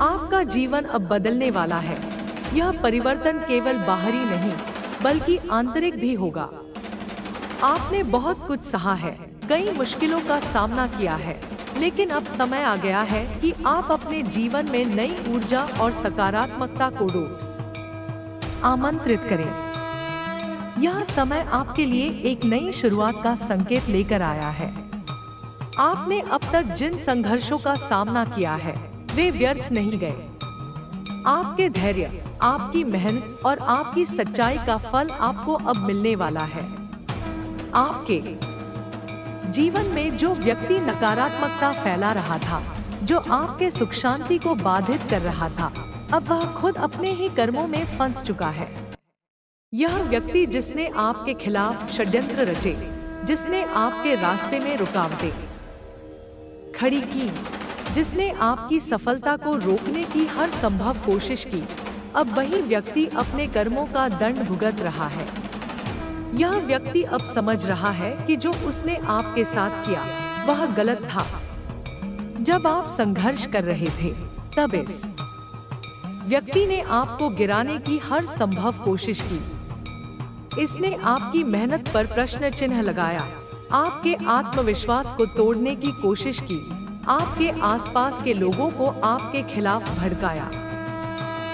आपका जीवन अब बदलने वाला है। यह परिवर्तन केवल बाहरी नहीं, बल्कि आंतरिक भी होगा। आपने बहुत कुछ सहा है, कई मुश्किलों का सामना किया है, लेकिन अब समय आ गया है कि आप अपने जीवन में नई ऊर्जा और सकारात्मकता को आमंत्रित करें। यह समय आपके लिए एक नई शुरुआत का संकेत लेकर आया है। आपने अब तक जिन संघर्षों का सामना किया है, वे व्यर्थ नहीं गए। आपके धैर्य, आपकी मेहनत और आपकी सच्चाई का फल आपको अब मिलने वाला है। आपके जीवन में जो व्यक्ति नकारात्मकता फैला रहा था, जो आपके सुख शांति को बाधित कर रहा था, अब वह खुद अपने ही कर्मों में फंस चुका है। यह व्यक्ति जिसने आपके खिलाफ षड्यंत्र रचे, जिसने आपके रास्ते में रुकावटें खड़ी की, जिसने आपकी सफलता को रोकने की हर संभव कोशिश की, अब वही व्यक्ति अपने कर्मों का दंड भुगत रहा है। यह व्यक्ति अब समझ रहा है कि जो उसने आपके साथ किया वह गलत था। जब आप संघर्ष कर रहे थे, तब इस व्यक्ति ने आपको गिराने की हर संभव कोशिश की। इसने आपकी मेहनत पर प्रश्न चिन्ह लगाया, आपके आत्मविश्वास को तोड़ने की कोशिश की, आपके आसपास के लोगों को आपके खिलाफ भड़काया।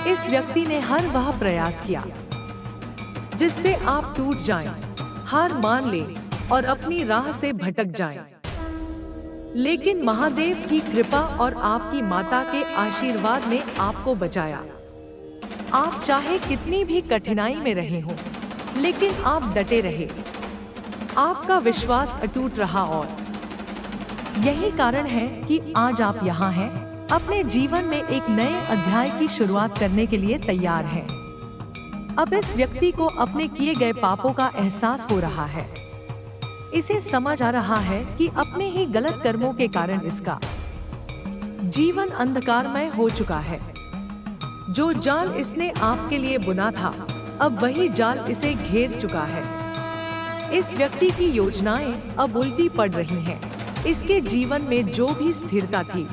इस व्यक्ति ने हर वह प्रयास किया जिससे आप टूट जाएं, हार मान लें और अपनी राह से भटक जाएं। लेकिन महादेव की कृपा और आपकी माता के आशीर्वाद ने आपको बचाया। आप चाहे कितनी भी कठिनाई में रहे हों, लेकिन आप डटे रहे। आपका विश्वास अटूट रहा और यही कारण है कि आज आप यहाँ हैं, अपने जीवन में एक नए अध्याय की शुरुआत करने के लिए तैयार हैं। अब इस व्यक्ति को अपने किए गए पापों का एहसास हो रहा है। इसे समझ आ रहा है कि अपने ही गलत कर्मों के कारण इसका जीवन अंधकारमय हो चुका है। जो जाल इसने आपके लिए बुना था, अब वही जाल इसे घेर चुका है। इस व्यक्ति की योजनाएं अब उल्टी पड़ रही हैं। इसके जीवन में जो भी स्थिरता थी,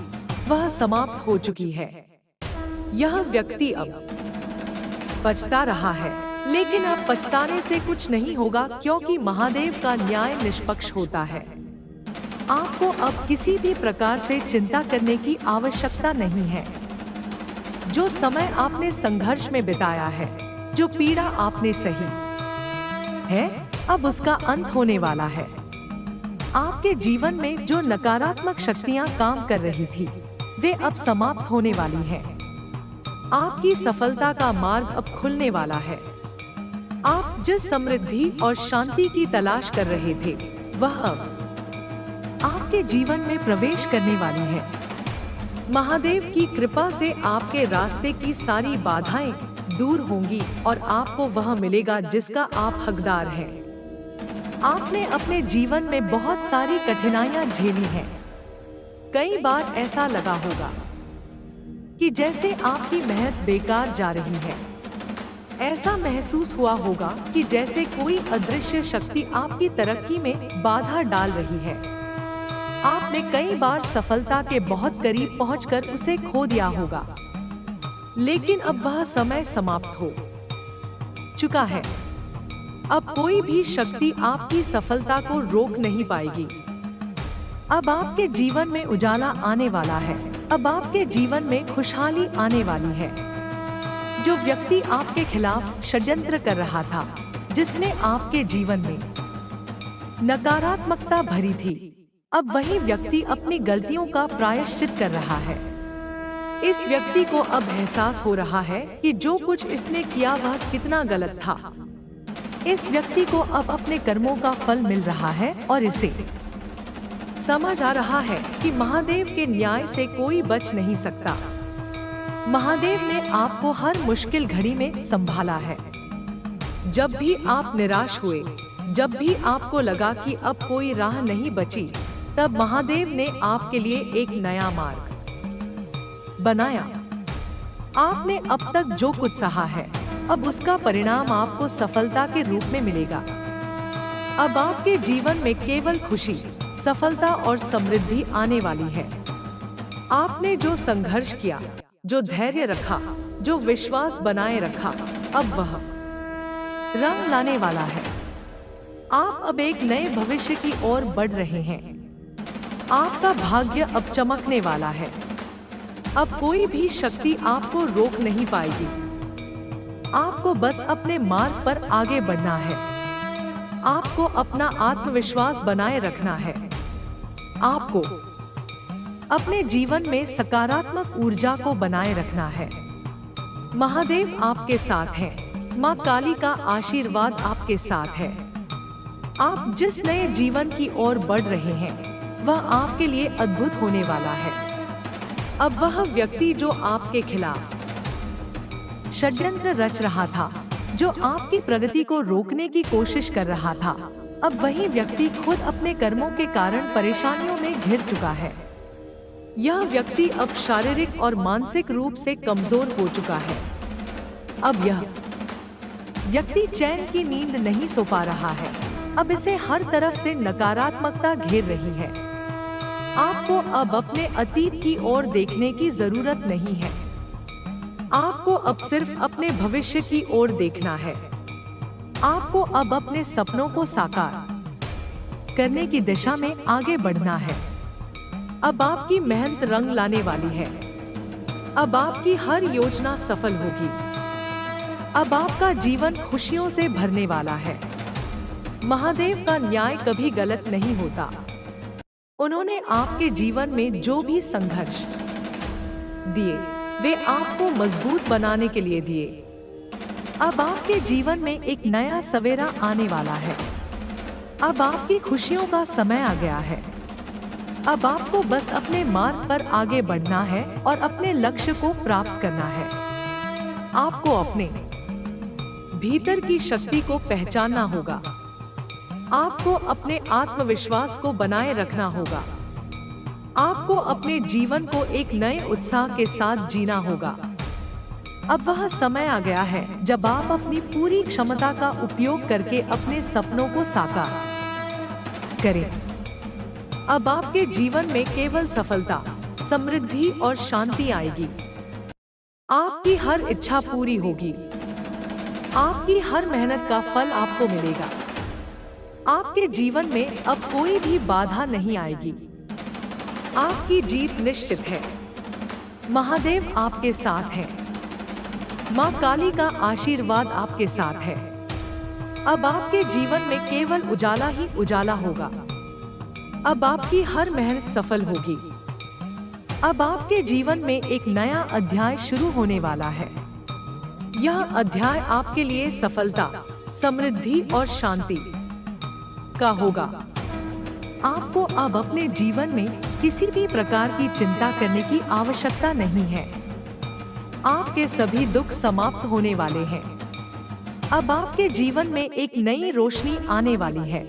वह समाप्त हो चुकी है। यह व्यक्ति अब पछता रहा है, लेकिन अब पछताने से कुछ नहीं होगा, क्योंकि महादेव का न्याय निष्पक्ष होता है। आपको अब किसी भी प्रकार से चिंता करने की आवश्यकता नहीं है। जो समय आपने संघर्ष में बिताया है, जो पीड़ा आपने सही है, अब उसका अंत होने वाला है। आपके जीवन में जो नकारात्मक शक्तियां काम कर रही थी, वे अब समाप्त होने वाली हैं। आपकी सफलता का मार्ग अब खुलने वाला है। आप जिस समृद्धि और शांति की तलाश कर रहे थे, वह अब आपके जीवन में प्रवेश करने वाली है। महादेव की कृपा से आपके रास्ते की सारी बाधाएं दूर होंगी और आपको वह मिलेगा जिसका आप हकदार हैं। आपने अपने जीवन में बहुत सारी कठिनाइयां झेली हैं। कई बार ऐसा लगा होगा कि जैसे आपकी मेहनत बेकार जा रही है। ऐसा महसूस हुआ होगा कि जैसे कोई अदृश्य शक्ति आपकी तरक्की में बाधा डाल रही है। आपने कई बार सफलता के बहुत करीब पहुंचकर उसे खो दिया होगा, लेकिन अब वह समय समाप्त हो चुका है। अब कोई भी शक्ति आपकी सफलता को रोक नहीं पाएगी। अब आपके जीवन में उजाला आने वाला है। अब आपके जीवन में खुशहाली आने वाली है। जो व्यक्ति आपके खिलाफ षड्यंत्र कर रहा था, जिसने आपके जीवन में नकारात्मकता भरी थी, अब वही व्यक्ति अपनी गलतियों का प्रायश्चित कर रहा है। इस व्यक्ति को अब एहसास हो रहा है कि जो कुछ इसने किया वह कितना गलत था। इस व्यक्ति को अब अपने कर्मों का फल मिल रहा है और इसे समझ आ रहा है कि महादेव के न्याय से कोई बच नहीं सकता। महादेव ने आपको हर मुश्किल घड़ी में संभाला है। जब भी आप निराश हुए, जब भी आपको लगा कि अब कोई राह नहीं बची, तब महादेव ने आपके लिए एक नया मार्ग बनाया। आपने अब तक जो कुछ सहा है, अब उसका परिणाम आपको सफलता के रूप में मिलेगा। अब आपके जीवन में केवल खुशी, सफलता और समृद्धि आने वाली है। आपने जो संघर्ष किया, जो धैर्य रखा, जो विश्वास बनाए रखा, अब वह रंग लाने वाला है। आप अब एक नए भविष्य की ओर बढ़ रहे हैं। आपका भाग्य अब चमकने वाला है। अब कोई भी शक्ति आपको रोक नहीं पाएगी। आपको बस अपने मार्ग पर आगे बढ़ना है। आपको अपना आत्मविश्वास बनाए रखना है। आपको अपने जीवन में सकारात्मक ऊर्जा को बनाए रखना है। महादेव आपके साथ हैं। माँ काली का आशीर्वाद आपके साथ है। आप जिस नए जीवन की ओर बढ़ रहे हैं, वह आपके लिए अद्भुत होने वाला है। अब वह व्यक्ति जो आपके खिलाफ षड्यंत्र रच रहा था, जो आपकी प्रगति को रोकने की कोशिश कर रहा था, अब वही व्यक्ति खुद अपने कर्मों के कारण परेशानियों में घिर चुका है। यह व्यक्ति अब शारीरिक और मानसिक रूप से कमजोर हो चुका है। अब यह व्यक्ति चैन की नींद नहीं सो पा रहा है। अब इसे हर तरफ से नकारात्मकता घेर रही है। आपको अब अपने अतीत की ओर देखने की जरूरत नहीं है। आपको अब सिर्फ अपने भविष्य की ओर देखना है। आपको अब अपने सपनों को साकार करने की दिशा में आगे बढ़ना है। अब आपकी मेहनत रंग लाने वाली है। अब आपकी हर योजना सफल होगी। अब आपका जीवन खुशियों से भरने वाला है। महादेव का न्याय कभी गलत नहीं होता। उन्होंने आपके जीवन में जो भी संघर्ष दिए, वे आपको मजबूत बनाने के लिए दिए। अब आपके जीवन में एक नया सवेरा आने वाला है। अब आपकी खुशियों का समय आ गया है। अब आपको बस अपने मार्ग पर आगे बढ़ना है और अपने लक्ष्य को प्राप्त करना है। आपको अपने भीतर की शक्ति को पहचानना होगा। आपको अपने आत्मविश्वास को बनाए रखना होगा। आपको अपने जीवन को एक नए उत्साह के साथ जीना होगा। अब वह समय आ गया है जब आप अपनी पूरी क्षमता का उपयोग करके अपने सपनों को साकार करें। अब आपके जीवन में केवल सफलता, समृद्धि और शांति आएगी। आपकी हर इच्छा पूरी होगी। आपकी हर मेहनत का फल आपको मिलेगा। आपके जीवन में अब कोई भी बाधा नहीं आएगी। आपकी जीत निश्चित है। महादेव आपके साथ हैं। माँ काली का आशीर्वाद आपके साथ है। अब आपके जीवन में केवल उजाला ही उजाला होगा। अब आपकी हर मेहनत सफल होगी। अब आपके जीवन में एक नया अध्याय शुरू होने वाला है। यह अध्याय आपके लिए सफलता, समृद्धि और शांति का होगा। आपको अब अपने जीवन में किसी भी प्रकार की चिंता करने की आवश्यकता नहीं है। आपके सभी दुख समाप्त होने वाले हैं। अब आपके जीवन में एक नई रोशनी आने वाली है।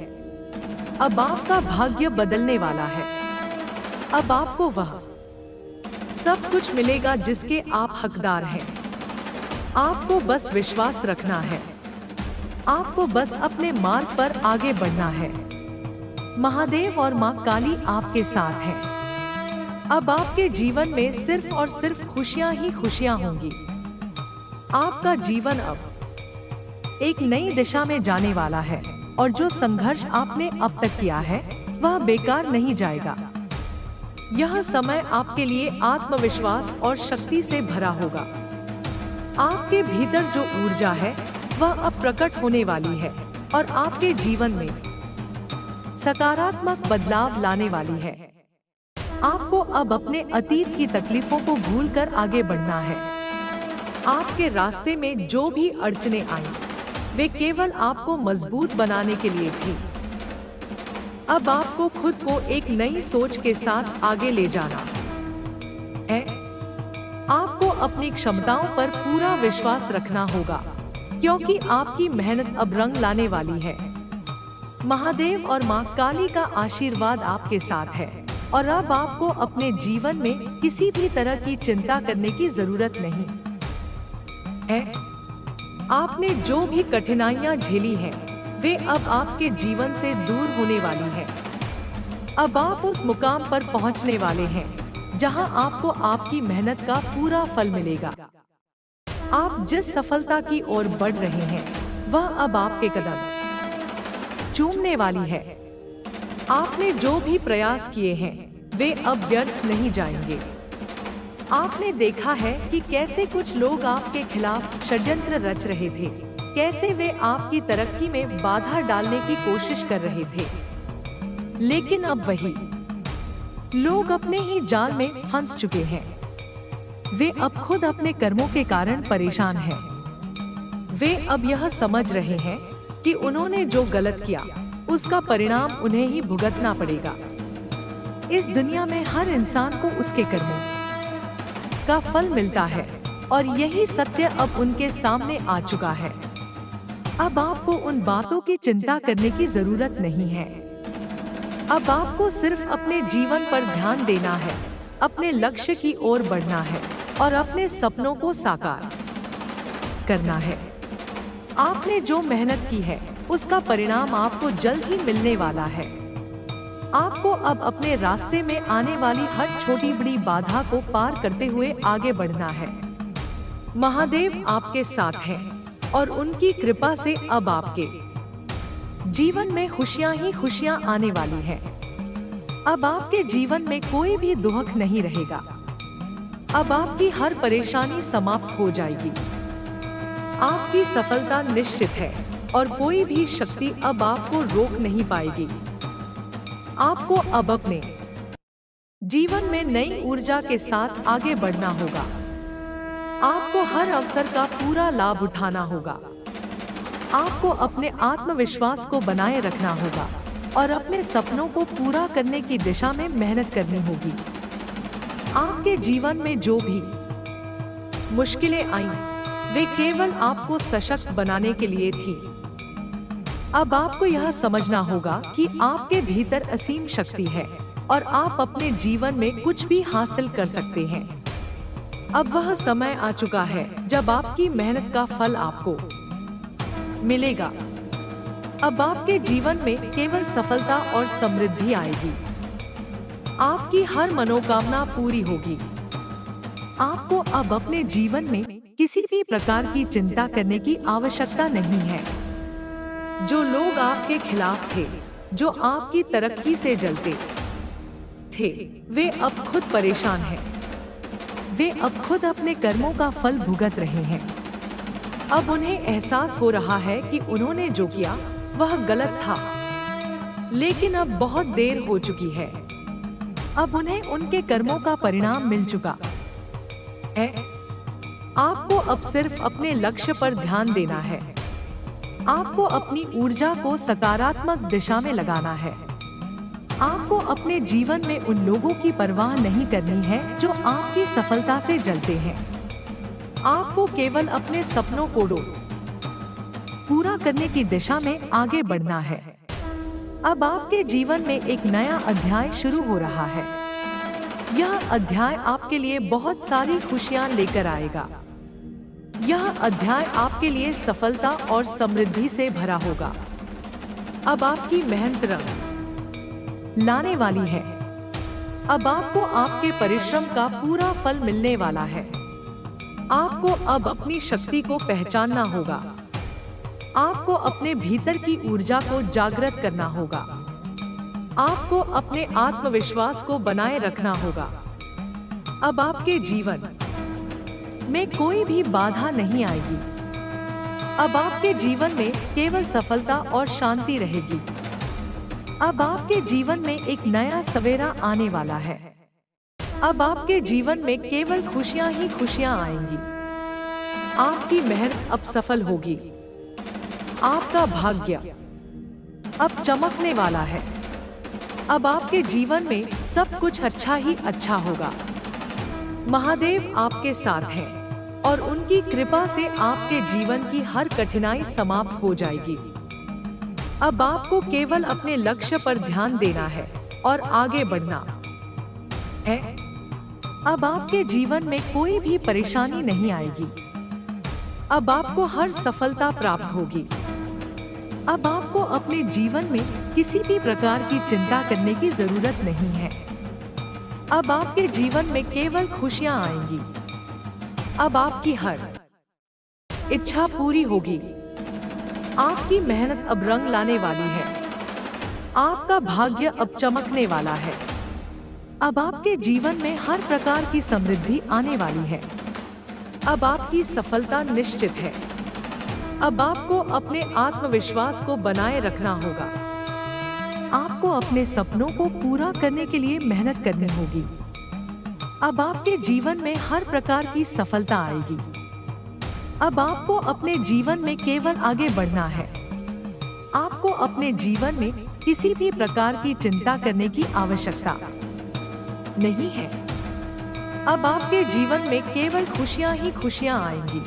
अब आपका भाग्य बदलने वाला है। अब आपको वह सब कुछ मिलेगा जिसके आप हकदार हैं। आपको बस विश्वास रखना है। आपको बस अपने मार्ग पर आगे बढ़ना है। महादेव और माँ काली आपके साथ हैं। अब आपके जीवन में सिर्फ और सिर्फ खुशियां ही खुशियां होंगी। आपका जीवन अब एक नई दिशा में जाने वाला है और जो संघर्ष आपने अब तक किया है वह बेकार नहीं जाएगा। यह समय आपके लिए आत्मविश्वास और शक्ति से भरा होगा। आपके भीतर जो ऊर्जा है वह अब प्रकट होने वाली है और आपके जीवन में सकारात्मक बदलाव लाने वाली है। आपको अब अपने अतीत की तकलीफों को भूलकर आगे बढ़ना है। आपके रास्ते में जो भी अड़चनें आईं, वे केवल आपको मजबूत बनाने के लिए थी। अब आपको खुद को एक नई सोच के साथ आगे ले जाना है। आपको अपनी क्षमताओं पर पूरा विश्वास रखना होगा, क्योंकि आपकी मेहनत अब रंग लाने वाली है। महादेव और माँ काली का आशीर्वाद आपके साथ है और अब आपको अपने जीवन में किसी भी तरह की चिंता करने की जरूरत नहीं है। आपने जो भी कठिनाइयां झेली हैं, वे अब आपके जीवन से दूर होने वाली हैं। अब आप उस मुकाम पर पहुंचने वाले हैं जहां आपको आपकी मेहनत का पूरा फल मिलेगा। आप जिस सफलता की ओर बढ़ रहे हैं, वह अब आपके कदम चूमने वाली है। आपने जो भी प्रयास किए हैं, वे अब व्यर्थ नहीं जाएंगे। आपने देखा है कि कैसे कुछ लोग आपके खिलाफ षड्यंत्र रच रहे थे, कैसे वे आपकी तरक्की में बाधा डालने की कोशिश कर रहे थे। लेकिन अब वही लोग अपने ही जाल में फंस चुके हैं। वे अब खुद अपने कर्मों के कारण परेशान हैं। वे अब यह समझ रहे हैं कि उन्होंने जो गलत किया, उसका परिणाम उन्हें ही भुगतना पड़ेगा। इस दुनिया में हर इंसान को उसके कर्मों का फल मिलता है और यही सत्य अब उनके सामने आ चुका है। अब आपको उन बातों की चिंता करने की जरूरत नहीं है। अब आपको सिर्फ अपने जीवन पर ध्यान देना है, अपने लक्ष्य की ओर बढ़ना है और अपने सपनों को साकार करना है। आपने जो मेहनत की है, उसका परिणाम आपको जल्द ही मिलने वाला है। आपको अब अपने रास्ते में आने वाली हर छोटी बड़ी बाधा को पार करते हुए आगे बढ़ना है। महादेव आपके साथ हैं और उनकी कृपा से अब आपके जीवन में खुशियां ही खुशियां आने वाली हैं। अब आपके जीवन में कोई भी दुख नहीं रहेगा। अब आपकी हर परेशानी समाप्त हो जाएगी। आपकी सफलता निश्चित है और कोई भी शक्ति अब आपको रोक नहीं पाएगी। आपको अब अपने जीवन में नई ऊर्जा के साथ आगे बढ़ना होगा। आपको हर अवसर का पूरा लाभ उठाना होगा। आपको अपने आत्मविश्वास को बनाए रखना होगा और अपने सपनों को पूरा करने की दिशा में मेहनत करनी होगी। आपके जीवन में जो भी मुश्किलें आईं, वे केवल आपको सशक्त बनाने के लिए थी। अब आपको यह समझना होगा कि आपके भीतर असीम शक्ति है और आप अपने जीवन में कुछ भी हासिल कर सकते हैं। अब वह समय आ चुका है जब आपकी मेहनत का फल आपको मिलेगा। अब आपके जीवन में केवल सफलता और समृद्धि आएगी। आपकी हर मनोकामना पूरी होगी। आपको अब अपने जीवन में किसी भी प्रकार की चिंता करने की आवश्यकता नहीं है। जो लोग आपके खिलाफ थे, जो आपकी तरक्की से जलते थे, वे अब खुद परेशान हैं। वे अब खुद अपने कर्मों का फल भुगत रहे हैं। अब उन्हें एहसास हो रहा है कि उन्होंने जो किया वह गलत था, लेकिन अब बहुत देर हो चुकी है। अब उन्हें उनके कर्मों का परिणाम मिल चुका है। आपको अब सिर्फ अपने लक्ष्य पर ध्यान देना है। आपको अपनी ऊर्जा को सकारात्मक दिशा में लगाना है। आपको अपने जीवन में उन लोगों की परवाह नहीं करनी है जो आपकी सफलता से जलते हैं। आपको केवल अपने सपनों को पूरा करने की दिशा में आगे बढ़ना है। अब आपके जीवन में एक नया अध्याय शुरू हो रहा है। यह अध्याय आपके लिए बहुत सारी खुशियां लेकर आएगा। यह अध्याय आपके लिए सफलता और समृद्धि से भरा होगा। अब आपकी मेहनत रंग लाने वाली है। अब आपको आपके परिश्रम का पूरा फल मिलने वाला है। आपको अब अपनी शक्ति को पहचानना होगा। आपको अपने भीतर की ऊर्जा को जागृत करना होगा। आपको अपने आत्मविश्वास को बनाए रखना होगा। अब आपके जीवन में कोई भी बाधा नहीं आएगी। अब आपके जीवन में केवल सफलता और शांति रहेगी। अब आपके जीवन में एक नया सवेरा आने वाला है। अब आपके जीवन में केवल खुशियां ही खुशियां आएंगी। आपकी मेहनत अब सफल होगी। आपका भाग्य अब चमकने वाला है। अब आपके जीवन में सब कुछ अच्छा ही अच्छा होगा। महादेव आपके साथ हैं और उनकी कृपा से आपके जीवन की हर कठिनाई समाप्त हो जाएगी। अब आपको केवल अपने लक्ष्य पर ध्यान देना है और आगे बढ़ना है। अब आपके जीवन में कोई भी परेशानी नहीं आएगी। अब आपको हर सफलता प्राप्त होगी। अब आपको अपने जीवन में किसी भी प्रकार की चिंता करने की जरूरत नहीं है। अब आपके जीवन में केवल खुशियां आएंगी। अब आपकी हर इच्छा पूरी होगी। आपकी मेहनत अब रंग लाने वाली है। आपका भाग्य अब चमकने वाला है। अब आपके जीवन में हर प्रकार की समृद्धि आने वाली है। अब आपकी सफलता निश्चित है। अब आपको अपने आत्मविश्वास को बनाए रखना होगा। आपको अपने सपनों को पूरा करने के लिए मेहनत करनी होगी। अब आपके जीवन में हर प्रकार की सफलता आएगी। अब आपको अपने जीवन में केवल आगे बढ़ना है। आपको अपने जीवन में किसी भी प्रकार की चिंता करने की आवश्यकता नहीं है। अब आपके जीवन में केवल खुशियां ही खुशियां आएंगी।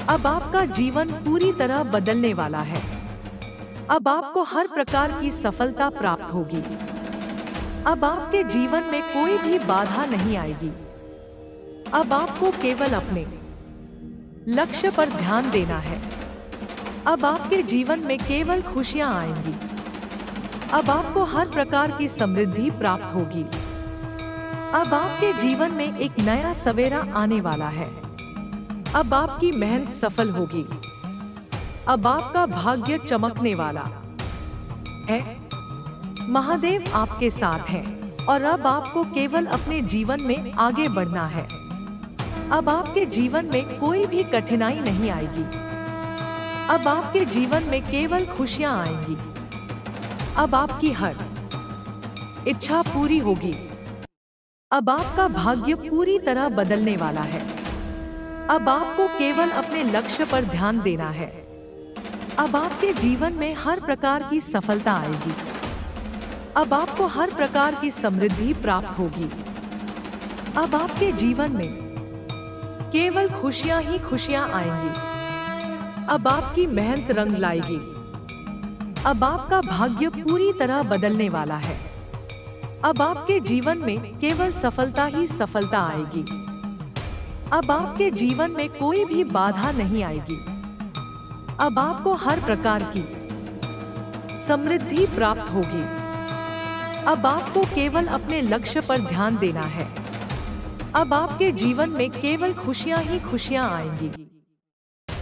अब आपका जीवन पूरी तरह बदलने वाला है। अब आपको हर प्रकार की सफलता प्राप्त होगी। अब आपके जीवन में कोई भी बाधा नहीं आएगी। अब आपको केवल अपने लक्ष्य पर ध्यान देना है। अब आपके जीवन में केवल खुशियां आएंगी। अब आपको हर प्रकार की समृद्धि प्राप्त होगी। अब आपके जीवन में एक नया सवेरा आने वाला है। अब आपकी मेहनत सफल होगी। अब आपका भाग्य चमकने वाला है। महादेव आपके साथ हैं और अब आपको केवल अपने जीवन में आगे बढ़ना है। अब आपके जीवन में कोई भी कठिनाई नहीं आएगी। अब आपके जीवन में केवल खुशियां आएंगी। अब आपकी हर इच्छा पूरी होगी। अब आपका भाग्य पूरी तरह बदलने वाला है। अब आपको केवल अपने लक्ष्य पर ध्यान देना है। अब आपके जीवन में हर प्रकार की सफलता आएगी। अब आपको हर प्रकार की समृद्धि प्राप्त होगी। अब आपके जीवन में केवल खुशियां ही खुशियां आएंगी। अब आपकी मेहनत रंग लाएगी। अब आपका भाग्य पूरी तरह बदलने वाला है। अब आपके जीवन में केवल सफलता ही सफलता आएगी। अब आपके जीवन में कोई भी बाधा नहीं आएगी। अब आपको हर प्रकार की समृद्धि प्राप्त होगी। अब आपको केवल अपने लक्ष्य पर ध्यान देना है। अब आपके जीवन में केवल खुशियां ही खुशियां आएंगी।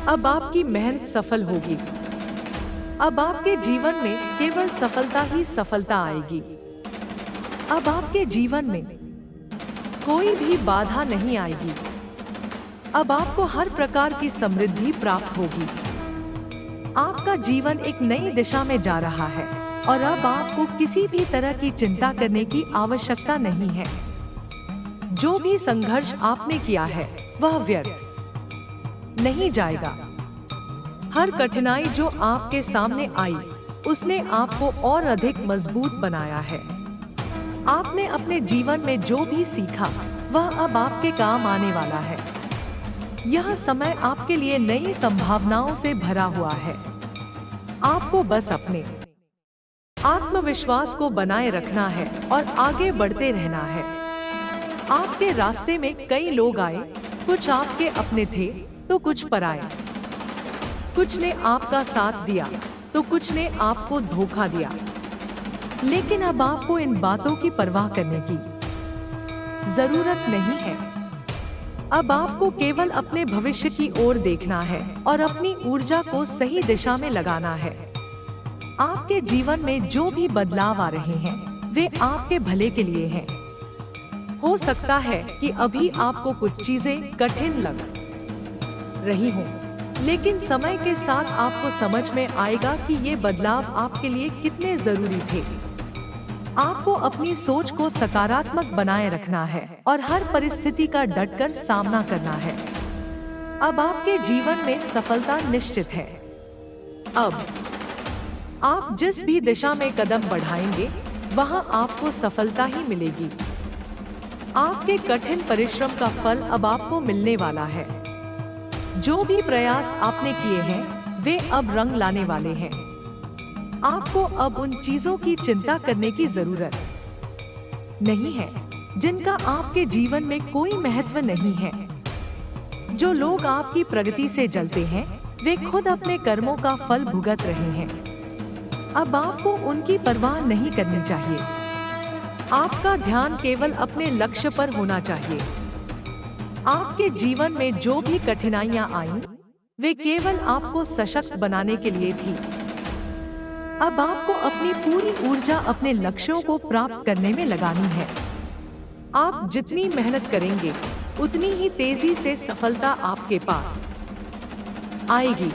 अब आपकी मेहनत सफल होगी। अब आपके जीवन में केवल सफलता ही सफलता आएगी। अब आपके जीवन में कोई भी बाधा नहीं आएगी। अब आपको हर प्रकार की समृद्धि प्राप्त होगी। आपका जीवन एक नई दिशा में जा रहा है और अब आपको किसी भी तरह की चिंता करने की आवश्यकता नहीं है। जो भी संघर्ष आपने किया है वह व्यर्थ नहीं जाएगा। हर कठिनाई जो आपके सामने आई उसने आपको और अधिक मजबूत बनाया है। आपने अपने जीवन में जो भी सीखा वह अब आपके काम आने वाला है। यह समय आपके लिए नई संभावनाओं से भरा हुआ है। आपको बस अपने आत्मविश्वास को बनाए रखना है और आगे बढ़ते रहना है। आपके रास्ते में कई लोग आए, कुछ आपके अपने थे तो कुछ पराए। कुछ ने आपका साथ दिया तो कुछ ने आपको धोखा दिया। लेकिन अब आपको इन बातों की परवाह करने की जरूरत नहीं है। अब आपको केवल अपने भविष्य की ओर देखना है और अपनी ऊर्जा को सही दिशा में लगाना है। आपके जीवन में जो भी बदलाव आ रहे हैं वे आपके भले के लिए हैं। हो सकता है कि अभी आपको कुछ चीजें कठिन लग रही हों, लेकिन समय के साथ आपको समझ में आएगा कि ये बदलाव आपके लिए कितने जरूरी थे। आपको अपनी सोच को सकारात्मक बनाए रखना है और हर परिस्थिति का डटकर सामना करना है। अब आपके जीवन में सफलता निश्चित है। अब आप जिस भी दिशा में कदम बढ़ाएंगे वहां आपको सफलता ही मिलेगी। आपके कठिन परिश्रम का फल अब आपको मिलने वाला है। जो भी प्रयास आपने किए हैं वे अब रंग लाने वाले हैं। आपको अब उन चीजों की चिंता करने की जरूरत नहीं है जिनका आपके जीवन में कोई महत्व नहीं है। जो लोग आपकी प्रगति से जलते हैं वे खुद अपने कर्मों का फल भुगत रहे हैं। अब आपको उनकी परवाह नहीं करनी चाहिए। आपका ध्यान केवल अपने लक्ष्य पर होना चाहिए। आपके जीवन में जो भी कठिनाइयां आईं, वे केवल आपको सशक्त बनाने के लिए थी। अब आपको अपनी पूरी ऊर्जा अपने लक्ष्यों को प्राप्त करने में लगानी है। आप जितनी मेहनत करेंगे, उतनी ही तेजी से सफलता आपके पास आएगी।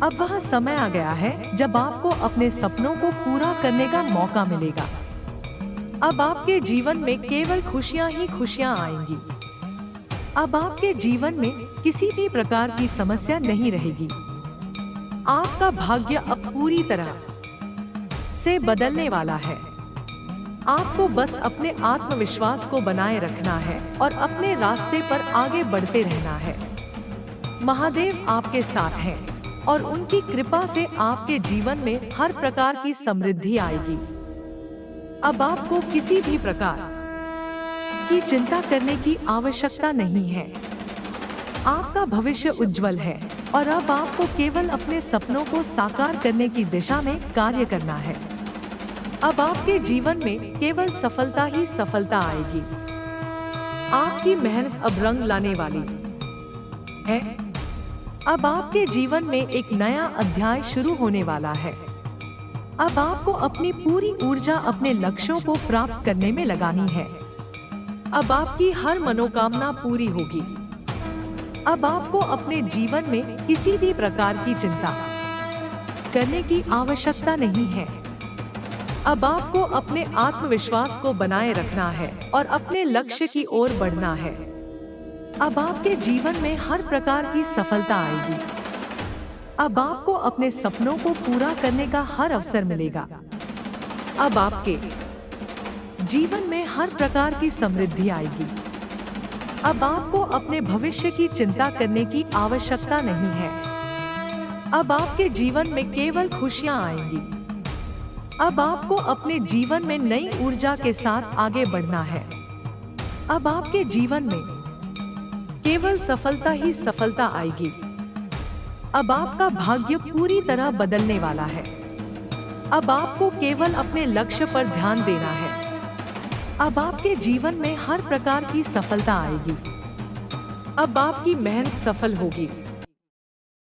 अब वह समय आ गया है जब आपको अपने सपनों को पूरा करने का मौका मिलेगा। अब आपके जीवन में केवल खुशियां ही खुशियां आएंगी। अब आपके जीवन में किसी भी प्रकार की समस्या नहीं रहेगी। आपका भाग्य अब पूरी तरह से बदलने वाला है। आपको बस अपने आत्मविश्वास को बनाए रखना है और अपने रास्ते पर आगे बढ़ते रहना है। महादेव आपके साथ हैं और उनकी कृपा से आपके जीवन में हर प्रकार की समृद्धि आएगी। अब आपको किसी भी प्रकार की चिंता करने की आवश्यकता नहीं है। आपका भविष्य उज्जवल है और अब आपको केवल अपने सपनों को साकार करने की दिशा में कार्य करना है। अब आपके जीवन में केवल सफलता ही सफलता आएगी। आपकी मेहनत अब रंग लाने वाली है। अब आपके जीवन में एक नया अध्याय शुरू होने वाला है। अब आपको अपनी पूरी ऊर्जा अपने लक्ष्यों को प्राप्त करने में लगानी है। अब आपकी हर मनोकामना पूरी होगी। अब आपको अपने जीवन में किसी भी प्रकार की चिंता करने की आवश्यकता नहीं है। अब आपको अपने आत्मविश्वास को बनाए रखना है और अपने लक्ष्य की ओर बढ़ना है। अब आपके जीवन में हर प्रकार की सफलता आएगी। अब आपको अपने सपनों को पूरा करने का हर अवसर मिलेगा। अब आपके जीवन में हर प्रकार की समृद्धि आएगी। अब आपको अपने भविष्य की चिंता करने की आवश्यकता नहीं है। अब आपके जीवन में केवल खुशियां आएंगी। अब आपको अपने जीवन में नई ऊर्जा के साथ आगे बढ़ना है। अब आपके जीवन में केवल सफलता ही सफलता आएगी। अब आपका भाग्य पूरी तरह बदलने वाला है। अब आपको केवल अपने लक्ष्य पर ध्यान देना है। अब आपके जीवन में हर प्रकार की सफलता आएगी। अब आपकी मेहनत सफल होगी।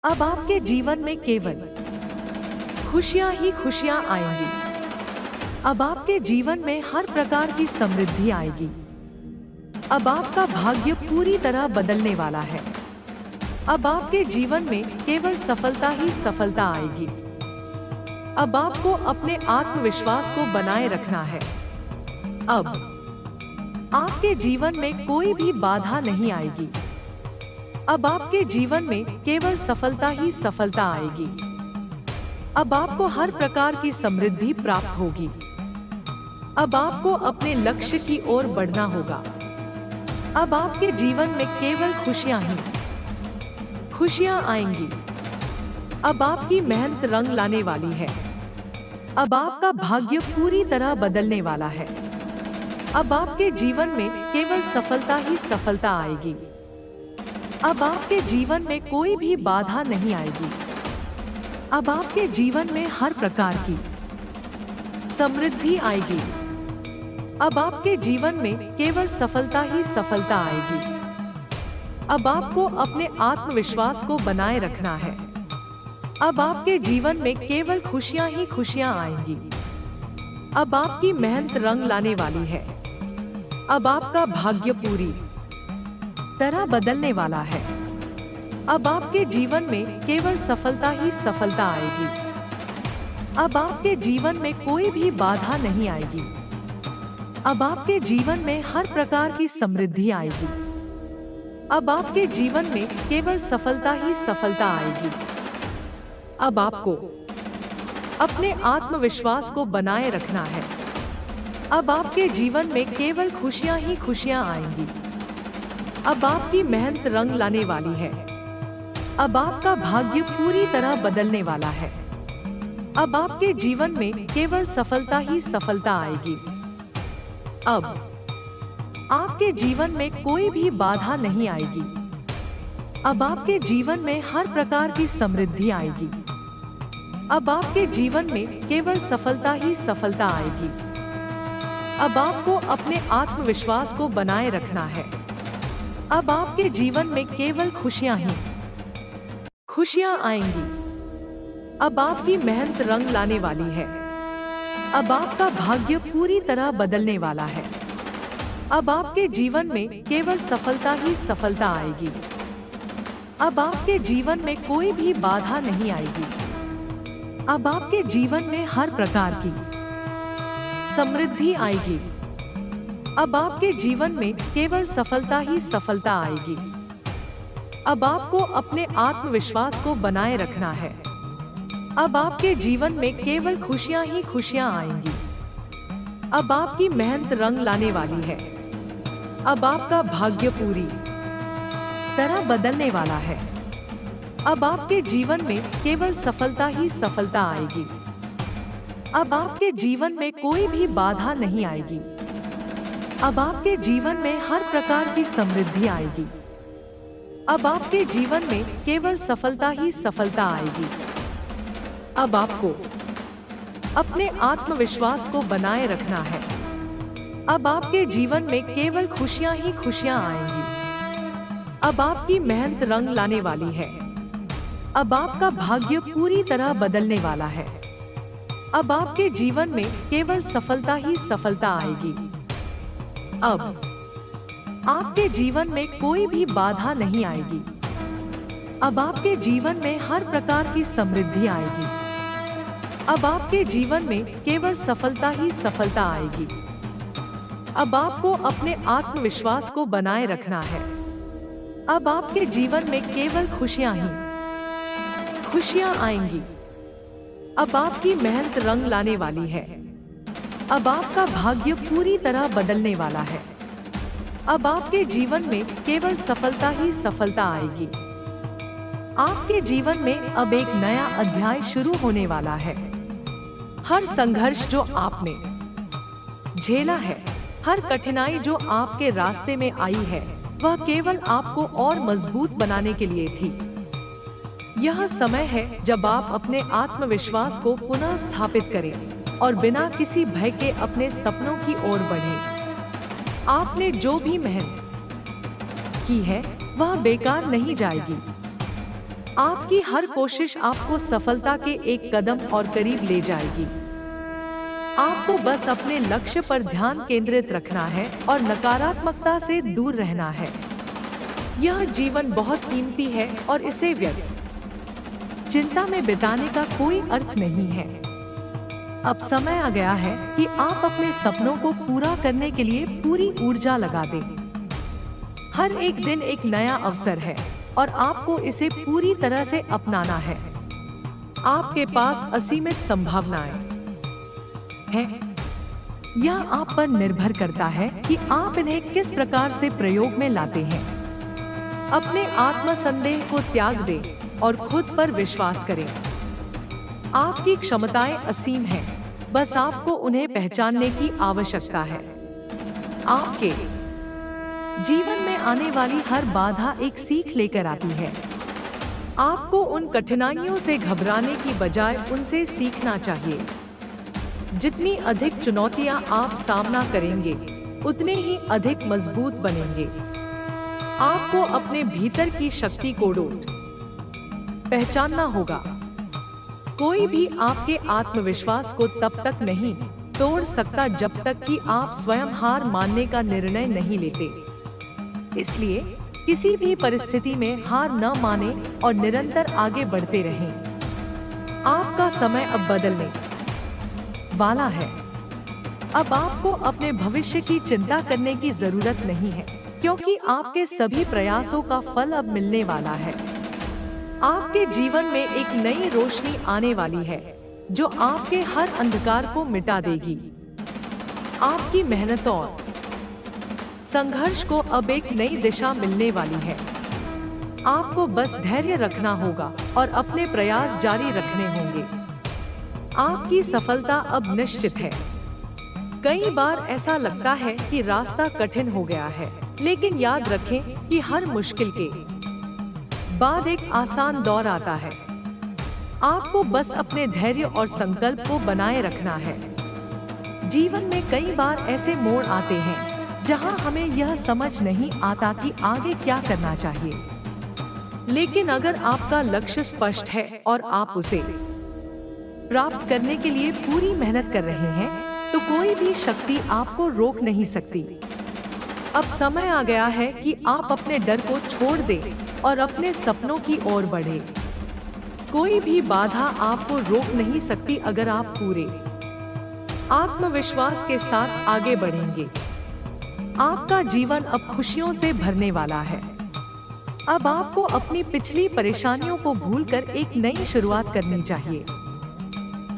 अब आपके जीवन में केवल खुशियां ही खुशियां आएंगी। अब आपके जीवन में हर प्रकार की समृद्धि आएगी। अब आपका भाग्य पूरी तरह बदलने वाला है। अब आपके जीवन में केवल सफलता ही सफलता आएगी। अब आपको अपने आत्मविश्वास को बनाए रखना है। अब आपके जीवन में कोई भी बाधा नहीं आएगी। अब आपके जीवन में केवल सफलता ही सफलता आएगी। अब आपको हर प्रकार की समृद्धि प्राप्त होगी। अब आपको अपने लक्ष्य की ओर बढ़ना होगा। अब आपके जीवन में केवल खुशियां ही खुशियां आएंगी। अब आपकी मेहनत रंग लाने वाली है। अब आपका भाग्य पूरी तरह बदलने वाला है। अब आपके जीवन में केवल सफलता ही सफलता आएगी। अब आपके जीवन में कोई भी बाधा नहीं आएगी। अब आपके जीवन में हर प्रकार की समृद्धि आएगी। अब आपके जीवन में केवल सफलता ही सफलता आएगी। अब आपको अपने आत्मविश्वास को बनाए रखना है। अब आपके जीवन में केवल खुशियां ही खुशियां आएंगी। अब आपकी मेहनत रंग लाने वाली है। अब आपका भाग्य पूरी तरह बदलने वाला है। अब आपके जीवन में केवल सफलता ही सफलता आएगी। अब आपके जीवन में कोई भी बाधा नहीं आएगी। अब आपके जीवन में हर प्रकार की समृद्धि आएगी। अब आपके जीवन में केवल सफलता ही सफलता आएगी। अब आपको अपने आत्मविश्वास को बनाए रखना है। अब आपके जीवन में केवल खुशियां ही खुशियां आएंगी। अब आपकी मेहनत रंग लाने वाली है। अब आपका भाग्य पूरी तरह बदलने वाला है। अब आपके जीवन में केवल सफलता ही सफलता आएगी। अब आपके जीवन में कोई भी बाधा नहीं आएगी। अब आपके जीवन में हर प्रकार की समृद्धि आएगी। अब आपके जीवन में केवल सफलता ही सफलता आएगी। अब आपको अपने आत्मविश्वास को बनाए रखना है। अब आपके जीवन में केवल खुशियां ही खुशियां आएंगी। अब आपकी मेहनत रंग लाने वाली है। अब आपका भाग्य पूरी तरह बदलने वाला है। अब आपके जीवन में केवल सफलता ही सफलता आएगी। अब आपके जीवन में कोई भी बाधा नहीं आएगी। अब आपके जीवन में हर प्रकार की समृद्धि आएगी। अब आपके जीवन में केवल सफलता ही सफलता आएगी। अब आपको अपने आत्मविश्वास को बनाए रखना है। अब आपके जीवन में केवल खुशियां ही खुशियां आएंगी। अब आपकी मेहनत रंग लाने वाली है। अब आपका भाग्य पूरी तरह बदलने वाला है। अब आपके जीवन में केवल सफलता ही सफलता आएगी। अब आपके जीवन में कोई भी बाधा नहीं आएगी। अब आपके जीवन में हर प्रकार की समृद्धि आएगी। अब आपके जीवन में केवल सफलता ही सफलता आएगी। अब आपको अपने आत्मविश्वास को बनाए रखना है। अब आपके जीवन में केवल खुशियां ही खुशियां आएंगी। अब आपकी मेहनत रंग लाने वाली है। अब आपका भाग्य पूरी तरह बदलने वाला है। अब आपके जीवन में केवल सफलता ही सफलता आएगी। अब आपके जीवन में कोई भी बाधा नहीं आएगी। अब आपके जीवन में हर प्रकार की समृद्धि आएगी। अब आपके जीवन में केवल सफलता ही सफलता आएगी। अब आपको अपने आत्मविश्वास को बनाए रखना है। अब आपके जीवन में केवल खुशियां ही खुशियां आएंगी। अब आपकी मेहनत रंग लाने वाली है। अब आपका भाग्य पूरी तरह बदलने वाला है। अब आपके जीवन में केवल सफलता ही सफलता आएगी। आपके जीवन में अब एक नया अध्याय शुरू होने वाला है। हर संघर्ष जो आपने झेला है, हर कठिनाई जो आपके रास्ते में आई है, वह केवल आपको और मजबूत बनाने के लिए थी। यह समय है जब आप अपने आत्मविश्वास को पुनः स्थापित करें और बिना किसी भय के अपने सपनों की ओर बढ़ें। आपने जो भी मेहनत की है, वह बेकार नहीं जाएगी। आपकी हर कोशिश आपको सफलता के एक कदम और करीब ले जाएगी। आपको बस अपने लक्ष्य पर ध्यान केंद्रित रखना है और नकारात्मकता से दूर रहना है। यह जीवन बहुत कीमती है और इसे व्यर्थ चिंता में बिताने का कोई अर्थ नहीं है। अब समय आ गया है कि आप अपने सपनों को पूरा करने के लिए पूरी ऊर्जा लगा दें। हर एक दिन एक नया अवसर है और आपको इसे पूरी तरह से अपनाना है। आपके पास असीमित संभावनाएं हैं। यह आप पर निर्भर करता है कि आप इन्हें किस प्रकार से प्रयोग में लाते हैं। अपने आत्मसंदेह को त्याग दें और खुद पर विश्वास करें। आपकी क्षमताएं असीम हैं, बस आपको उन्हें पहचानने की आवश्यकता है। आपके जीवन में आने वाली हर बाधा एक सीख लेकर आती है। आपको उन कठिनाइयों से घबराने की बजाय उनसे सीखना चाहिए। जितनी अधिक चुनौतियां आप सामना करेंगे, उतने ही अधिक मजबूत बनेंगे। आपको अपने भीतर की शक्ति को पहचानना होगा। कोई भी आपके आत्मविश्वास को तब तक नहीं तोड़ सकता जब तक कि आप स्वयं हार मानने का निर्णय नहीं लेते। इसलिए किसी भी परिस्थिति में हार न माने और निरंतर आगे बढ़ते रहें। आपका समय अब बदलने वाला है। अब आपको अपने भविष्य की चिंता करने की जरूरत नहीं है, क्योंकि आपके सभी प्रयासों का फल अब मिलने वाला है। आपके जीवन में एक नई रोशनी आने वाली है, जो आपके हर अंधकार को मिटा देगी। आपकी मेहनत और संघर्ष को अब एक नई दिशा मिलने वाली है। आपको बस धैर्य रखना होगा और अपने प्रयास जारी रखने होंगे। आपकी सफलता अब निश्चित है। कई बार ऐसा लगता है कि रास्ता कठिन हो गया है, लेकिन याद रखें कि हर मुश्किल के बाद एक आसान दौर आता है। आपको बस अपने धैर्य और संकल्प को बनाए रखना है। जीवन में कई बार ऐसे मोड़ आते हैं जहां हमें यह समझ नहीं आता कि आगे क्या करना चाहिए। लेकिन अगर आपका लक्ष्य स्पष्ट है और आप उसे प्राप्त करने के लिए पूरी मेहनत कर रहे हैं, तो कोई भी शक्ति आपको रोक नहीं सकती। अब समय आ गया है कि आप अपने डर को छोड़ दें और अपने सपनों की ओर बढ़ें। कोई भी बाधा आपको रोक नहीं सकती अगर आप पूरे आत्मविश्वास के साथ आगे बढ़ेंगे। आपका जीवन अब खुशियों से भरने वाला है। अब आपको अपनी पिछली परेशानियों को भूलकर एक नई शुरुआत करनी चाहिए।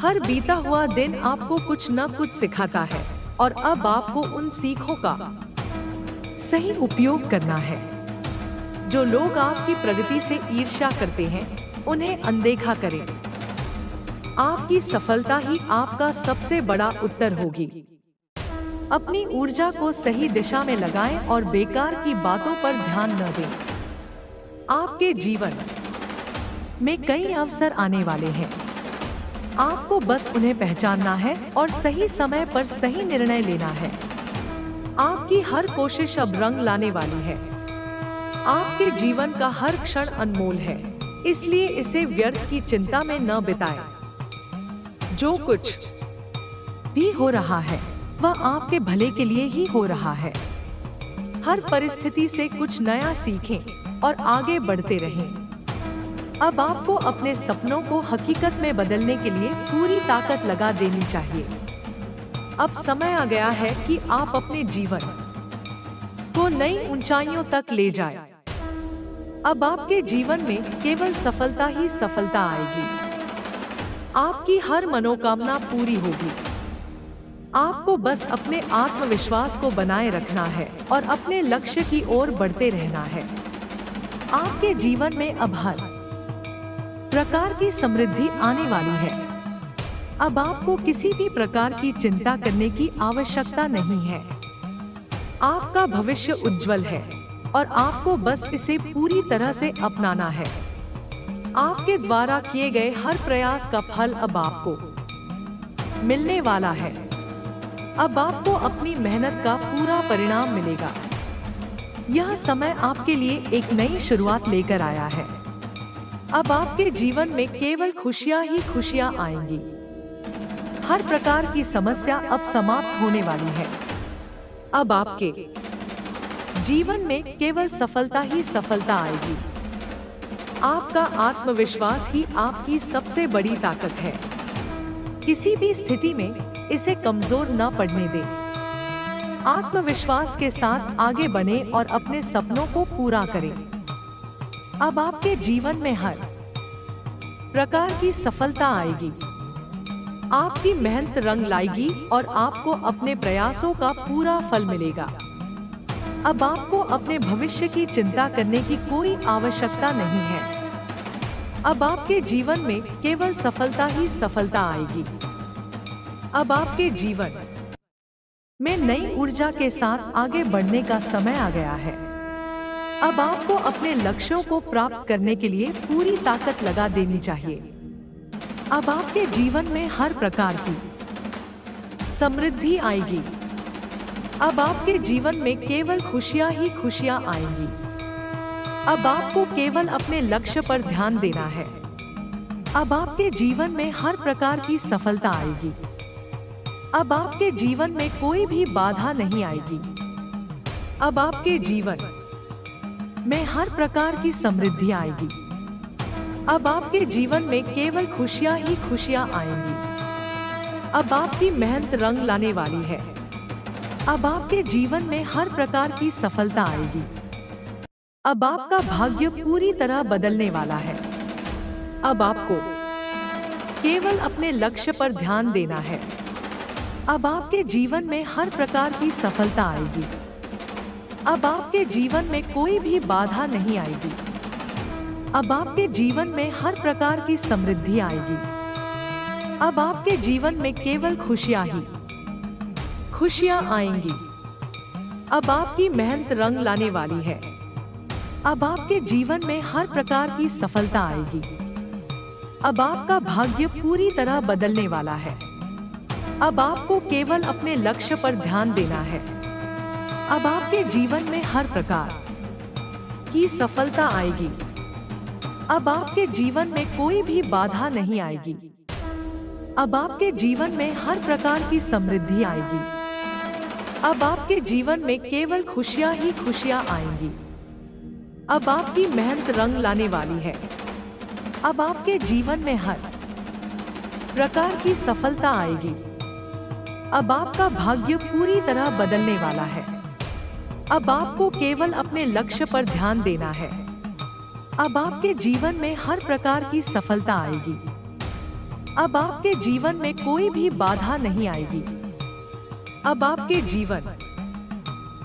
हर बीता हुआ दिन आपको कुछ न कुछ सिखाता है और अब आपको उन सीखों का सही उपयोग करना है। जो लोग आपकी प्रगति से ईर्ष्या करते हैं, उन्हें अनदेखा करें। आपकी सफलता ही आपका सबसे बड़ा उत्तर होगी। अपनी ऊर्जा को सही दिशा में लगाएं और बेकार की बातों पर ध्यान न दें। आपके जीवन में कई अवसर आने वाले हैं। आपको बस उन्हें पहचानना है और सही समय पर सही निर्णय लेना है। आपकी हर कोशिश अब रंग लाने वाली है। आपके जीवन का हर क्षण अनमोल है, इसलिए इसे व्यर्थ की चिंता में न बिताएं। जो कुछ भी हो रहा है वह आपके भले के लिए ही हो रहा है। हर परिस्थिति से कुछ नया सीखें और आगे बढ़ते रहें। अब आपको अपने सपनों को हकीकत में बदलने के लिए पूरी ताकत लगा देनी चाहिए। अब समय आ गया है कि आप अपने जीवन को नई ऊंचाइयों तक ले जाएं। अब आपके जीवन में केवल सफलता ही सफलता आएगी। आपकी हर मनोकामना पूरी होगी। आपको बस अपने आत्मविश्वास को बनाए रखना है और अपने लक्ष्य की ओर बढ़ते रहना है। आपके जीवन में अब हर प्रकार की समृद्धि आने वाली है। अब आपको किसी भी प्रकार की चिंता करने की आवश्यकता नहीं है। आपका भविष्य उज्जवल है और आपको बस इसे पूरी तरह से अपनाना है। आपके द्वारा किए गए हर प्रयास का फल अब आपको मिलने वाला है। अब आपको अपनी मेहनत का पूरा परिणाम मिलेगा। यह समय आपके लिए एक नई शुरुआत लेकर आया है। अब आपके जीवन में केवल खुशियां ही खुशियां आएंगी। हर प्रकार की समस्या अब समाप्त होने वाली है। अब आपके जीवन में केवल सफलता ही सफलता आएगी। आपका आत्मविश्वास ही आपकी सबसे बड़ी ताकत है। किसी भी स्थिति में इसे कमजोर न पड़ने दें। आत्मविश्वास के साथ आगे बढ़ें और अपने सपनों को पूरा करें। अब आपके जीवन में हर प्रकार की सफलता आएगी। आपकी मेहनत रंग लाएगी और आपको अपने प्रयासों का पूरा फल मिलेगा। अब आपको अपने भविष्य की चिंता करने की कोई आवश्यकता नहीं है। अब आपके जीवन में केवल सफलता ही सफलता आएगी। अब आपके जीवन में नई ऊर्जा के साथ आगे बढ़ने का समय आ गया है। अब आपको अपने लक्ष्यों को प्राप्त करने के लिए पूरी ताकत लगा देनी चाहिए। अब आपके जीवन में हर प्रकार की समृद्धि आएगी। अब आपके जीवन में केवल खुशियां ही खुशियां आएंगी। अब आपको केवल अपने लक्ष्य पर ध्यान देना है। अब आपके जीवन में हर प्रकार की सफलता आएगी। अब आपके जीवन में कोई भी बाधा नहीं आएगी। अब आपके जीवन में हर प्रकार की समृद्धि आएगी। अब आपके जीवन में केवल खुशियां ही खुशियां आएंगी। अब आपकी मेहनत रंग लाने वाली है। अब आपके जीवन में हर प्रकार की सफलता आएगी। अब आपका भाग्य पूरी तरह बदलने वाला है। अब आपको केवल अपने लक्ष्य पर ध्यान देना है। अब आपके जीवन में हर प्रकार की सफलता आएगी। अब आपके जीवन में कोई भी बाधा नहीं आएगी। अब आपके जीवन में हर प्रकार की समृद्धि आएगी। अब आपके जीवन में केवल खुशियां ही खुशियां आएंगी। अब आपकी मेहनत रंग लाने वाली है। अब आपके जीवन में हर प्रकार की सफलता आएगी। अब आपका भाग्य पूरी तरह बदलने वाला है। अब आपको केवल अपने लक्ष्य पर ध्यान देना है। अब आपके जीवन में हर प्रकार की सफलता आएगी। अब आपके जीवन में कोई भी बाधा नहीं आएगी। अब आपके जीवन में हर प्रकार की समृद्धि आएगी। अब आपके जीवन में केवल खुशियां ही खुशियां आएंगी। अब आपकी मेहनत रंग लाने वाली है। अब आपके जीवन में हर प्रकार की सफलता आएगी। अब आपका भाग्य पूरी तरह बदलने वाला है। अब आपको केवल अपने लक्ष्य पर ध्यान देना है। अब आपके जीवन में हर प्रकार की सफलता आएगी। अब आपके जीवन में कोई भी बाधा नहीं आएगी। अब आपके जीवन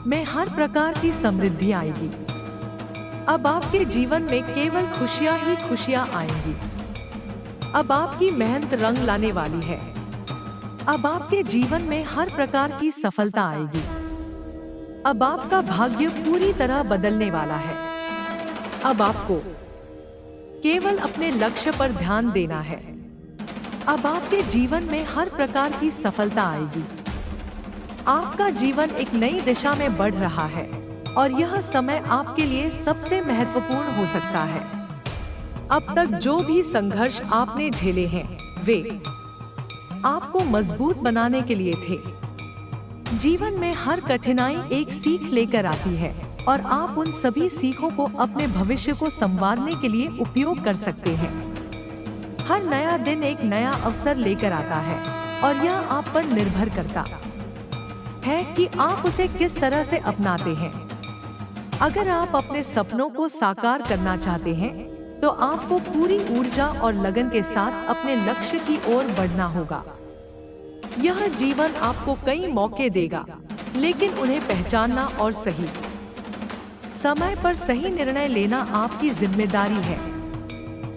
में हर प्रकार की समृद्धि आएगी। अब आपके जीवन में केवल खुशियां ही खुशियां आएंगी। अब आपकी मेहनत रंग लाने वाली है। अब आपके जीवन में हर प्रकार की सफलता आएगी। अब आपका भाग्य पूरी तरह बदलने वाला है। अब आपको केवल अपने लक्ष्य पर ध्यान देना है। अब आपके जीवन में हर प्रकार की सफलता आएगी। आपका जीवन एक नई दिशा में बढ़ रहा है और यह समय आपके लिए सबसे महत्वपूर्ण हो सकता है। अब तक जो भी संघर्ष आपने झेले हैं, वे आपको मजबूत बनाने के लिए थे। जीवन में हर कठिनाई एक सीख लेकर आती है और आप उन सभी सीखों को अपने भविष्य को संवारने के लिए उपयोग कर सकते हैं। हर नया दिन एक नया अवसर लेकर आता है और यह आप पर निर्भर करता है कि आप उसे किस तरह से अपनाते हैं। अगर आप अपने सपनों को साकार करना चाहते हैं, तो आपको पूरी ऊर्जा और लगन के साथ अपने लक्ष्य की ओर बढ़ना होगा। यह जीवन आपको कई मौके देगा, लेकिन उन्हें पहचानना और सही समय पर सही निर्णय लेना आपकी जिम्मेदारी है।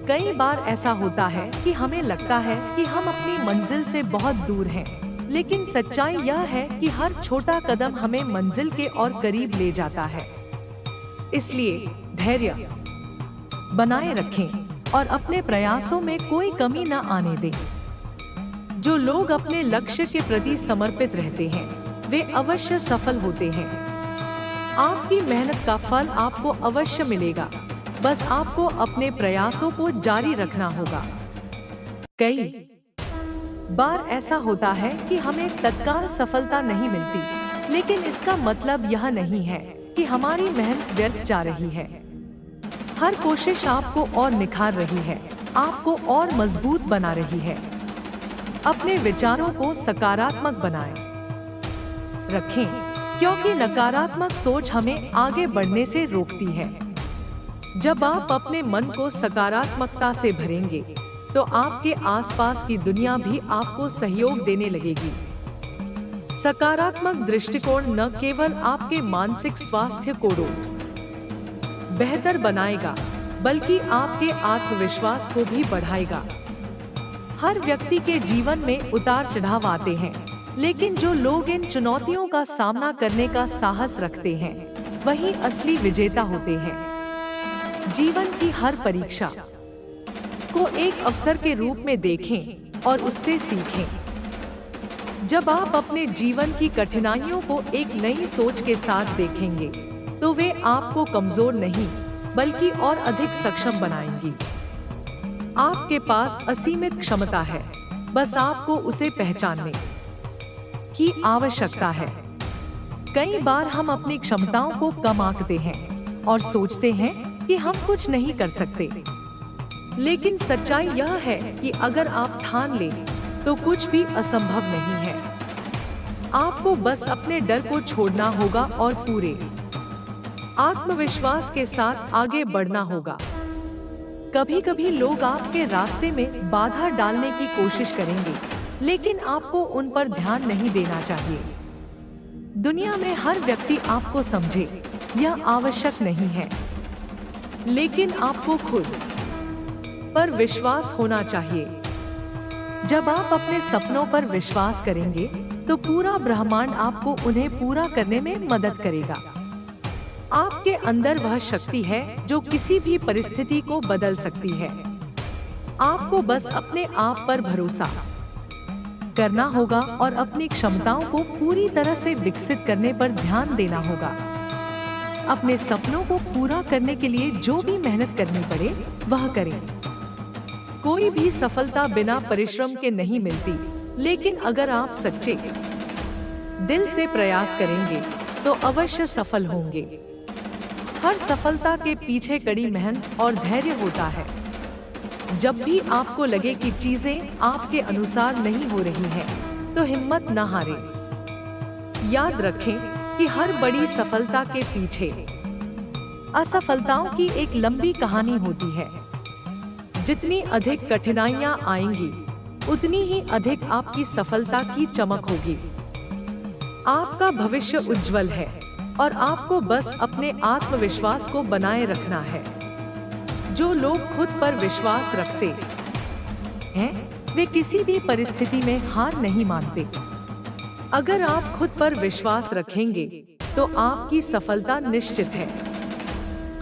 कई बार ऐसा होता है कि हमें लगता है कि हम अपनी मंजिल से बहुत दूर हैं, लेकिन सच्चाई यह है कि हर छोटा कदम हमें मंजिल के और करीब ले जाता है। इसलिए धैर्य बनाए रखें और अपने प्रयासों में कोई कमी न आने दें। जो लोग अपने लक्ष्य के प्रति समर्पित रहते हैं, वे अवश्य सफल होते हैं। आपकी मेहनत का फल आपको अवश्य मिलेगा, बस आपको अपने प्रयासों को जारी रखना होगा। कई बार ऐसा होता है कि हमें तत्काल सफलता नहीं मिलती, लेकिन इसका मतलब यह नहीं है कि हमारी मेहनत व्यर्थ जा रही है। हर कोशिश आपको और निखार रही है, आपको और मजबूत बना रही है। अपने विचारों को सकारात्मक बनाएं रखें, क्योंकि नकारात्मक सोच हमें आगे बढ़ने से रोकती है। जब आप अपने मन को सकारात्मकता से भरेंगे, तो आपके आसपास की दुनिया भी आपको सहयोग देने लगेगी। सकारात्मक दृष्टिकोण न केवल आपके मानसिक स्वास्थ्य को बेहतर बनाएगा, बल्कि आपके आत्मविश्वास को भी बढ़ाएगा। हर व्यक्ति के जीवन में उतार चढ़ाव आते हैं, लेकिन जो लोग इन चुनौतियों का सामना करने का साहस रखते हैं, वही असली विजेता होते हैं। जीवन की हर परीक्षा को एक अवसर के रूप में देखें और उससे सीखें। जब आप अपने जीवन की कठिनाइयों को एक नई सोच के साथ देखेंगे, तो वे आपको कमजोर नहीं, बल्कि और अधिक सक्षम बनाएंगी। आपके पास असीमित क्षमता है, बस आपको उसे पहचानने की आवश्यकता है। कई बार हम अपनी क्षमताओं को कम आंकते हैं और सोचते हैं कि हम कुछ नहीं कर सकते। लेकिन सच्चाई यह है कि अगर आप ठान लें, तो कुछ भी असंभव नहीं है। आपको बस अपने डर को छोड़ना होगा और पूरे आत्मविश्वास के साथ आगे बढ़ना होगा। कभी-कभी लोग आपके रास्ते में बाधा डालने की कोशिश करेंगे, लेकिन आपको उन पर ध्यान नहीं देना चाहिए। दुनिया में हर व्यक्ति आपको समझे, यह आवश्यक नहीं है, लेकिन आपको खुद पर विश्वास होना चाहिए। जब आप अपने सपनों पर विश्वास करेंगे, तो पूरा ब्रह्मांड आपको उन्हें पूरा करने में मदद करेगा। आपके अंदर वह शक्ति है जो किसी भी परिस्थिति को बदल सकती है। आपको बस अपने आप पर भरोसा करना होगा और अपनी क्षमताओं को पूरी तरह से विकसित करने पर ध्यान देना होगा। अपने सपनों को पूरा करने के लिए जो भी मेहनत करनी पड़े वह करें। कोई भी सफलता बिना परिश्रम के नहीं मिलती, लेकिन अगर आप सच्चे दिल से प्रयास करेंगे तो अवश्य सफल होंगे। हर सफलता के पीछे कड़ी मेहनत और धैर्य होता है। जब भी आपको लगे कि चीजें आपके अनुसार नहीं हो रही हैं, तो हिम्मत न हारें। याद रखें कि हर बड़ी सफलता के पीछे असफलताओं की एक लंबी कहानी होती है। जितनी अधिक कठिनाइयां आएंगी, उतनी ही अधिक आपकी सफलता की चमक होगी। आपका भविष्य उज्जवल है और आपको बस अपने आत्मविश्वास को बनाए रखना है। जो लोग खुद पर विश्वास रखते हैं, वे किसी भी परिस्थिति में हार नहीं मानते। अगर आप खुद पर विश्वास रखेंगे, तो आपकी सफलता निश्चित है।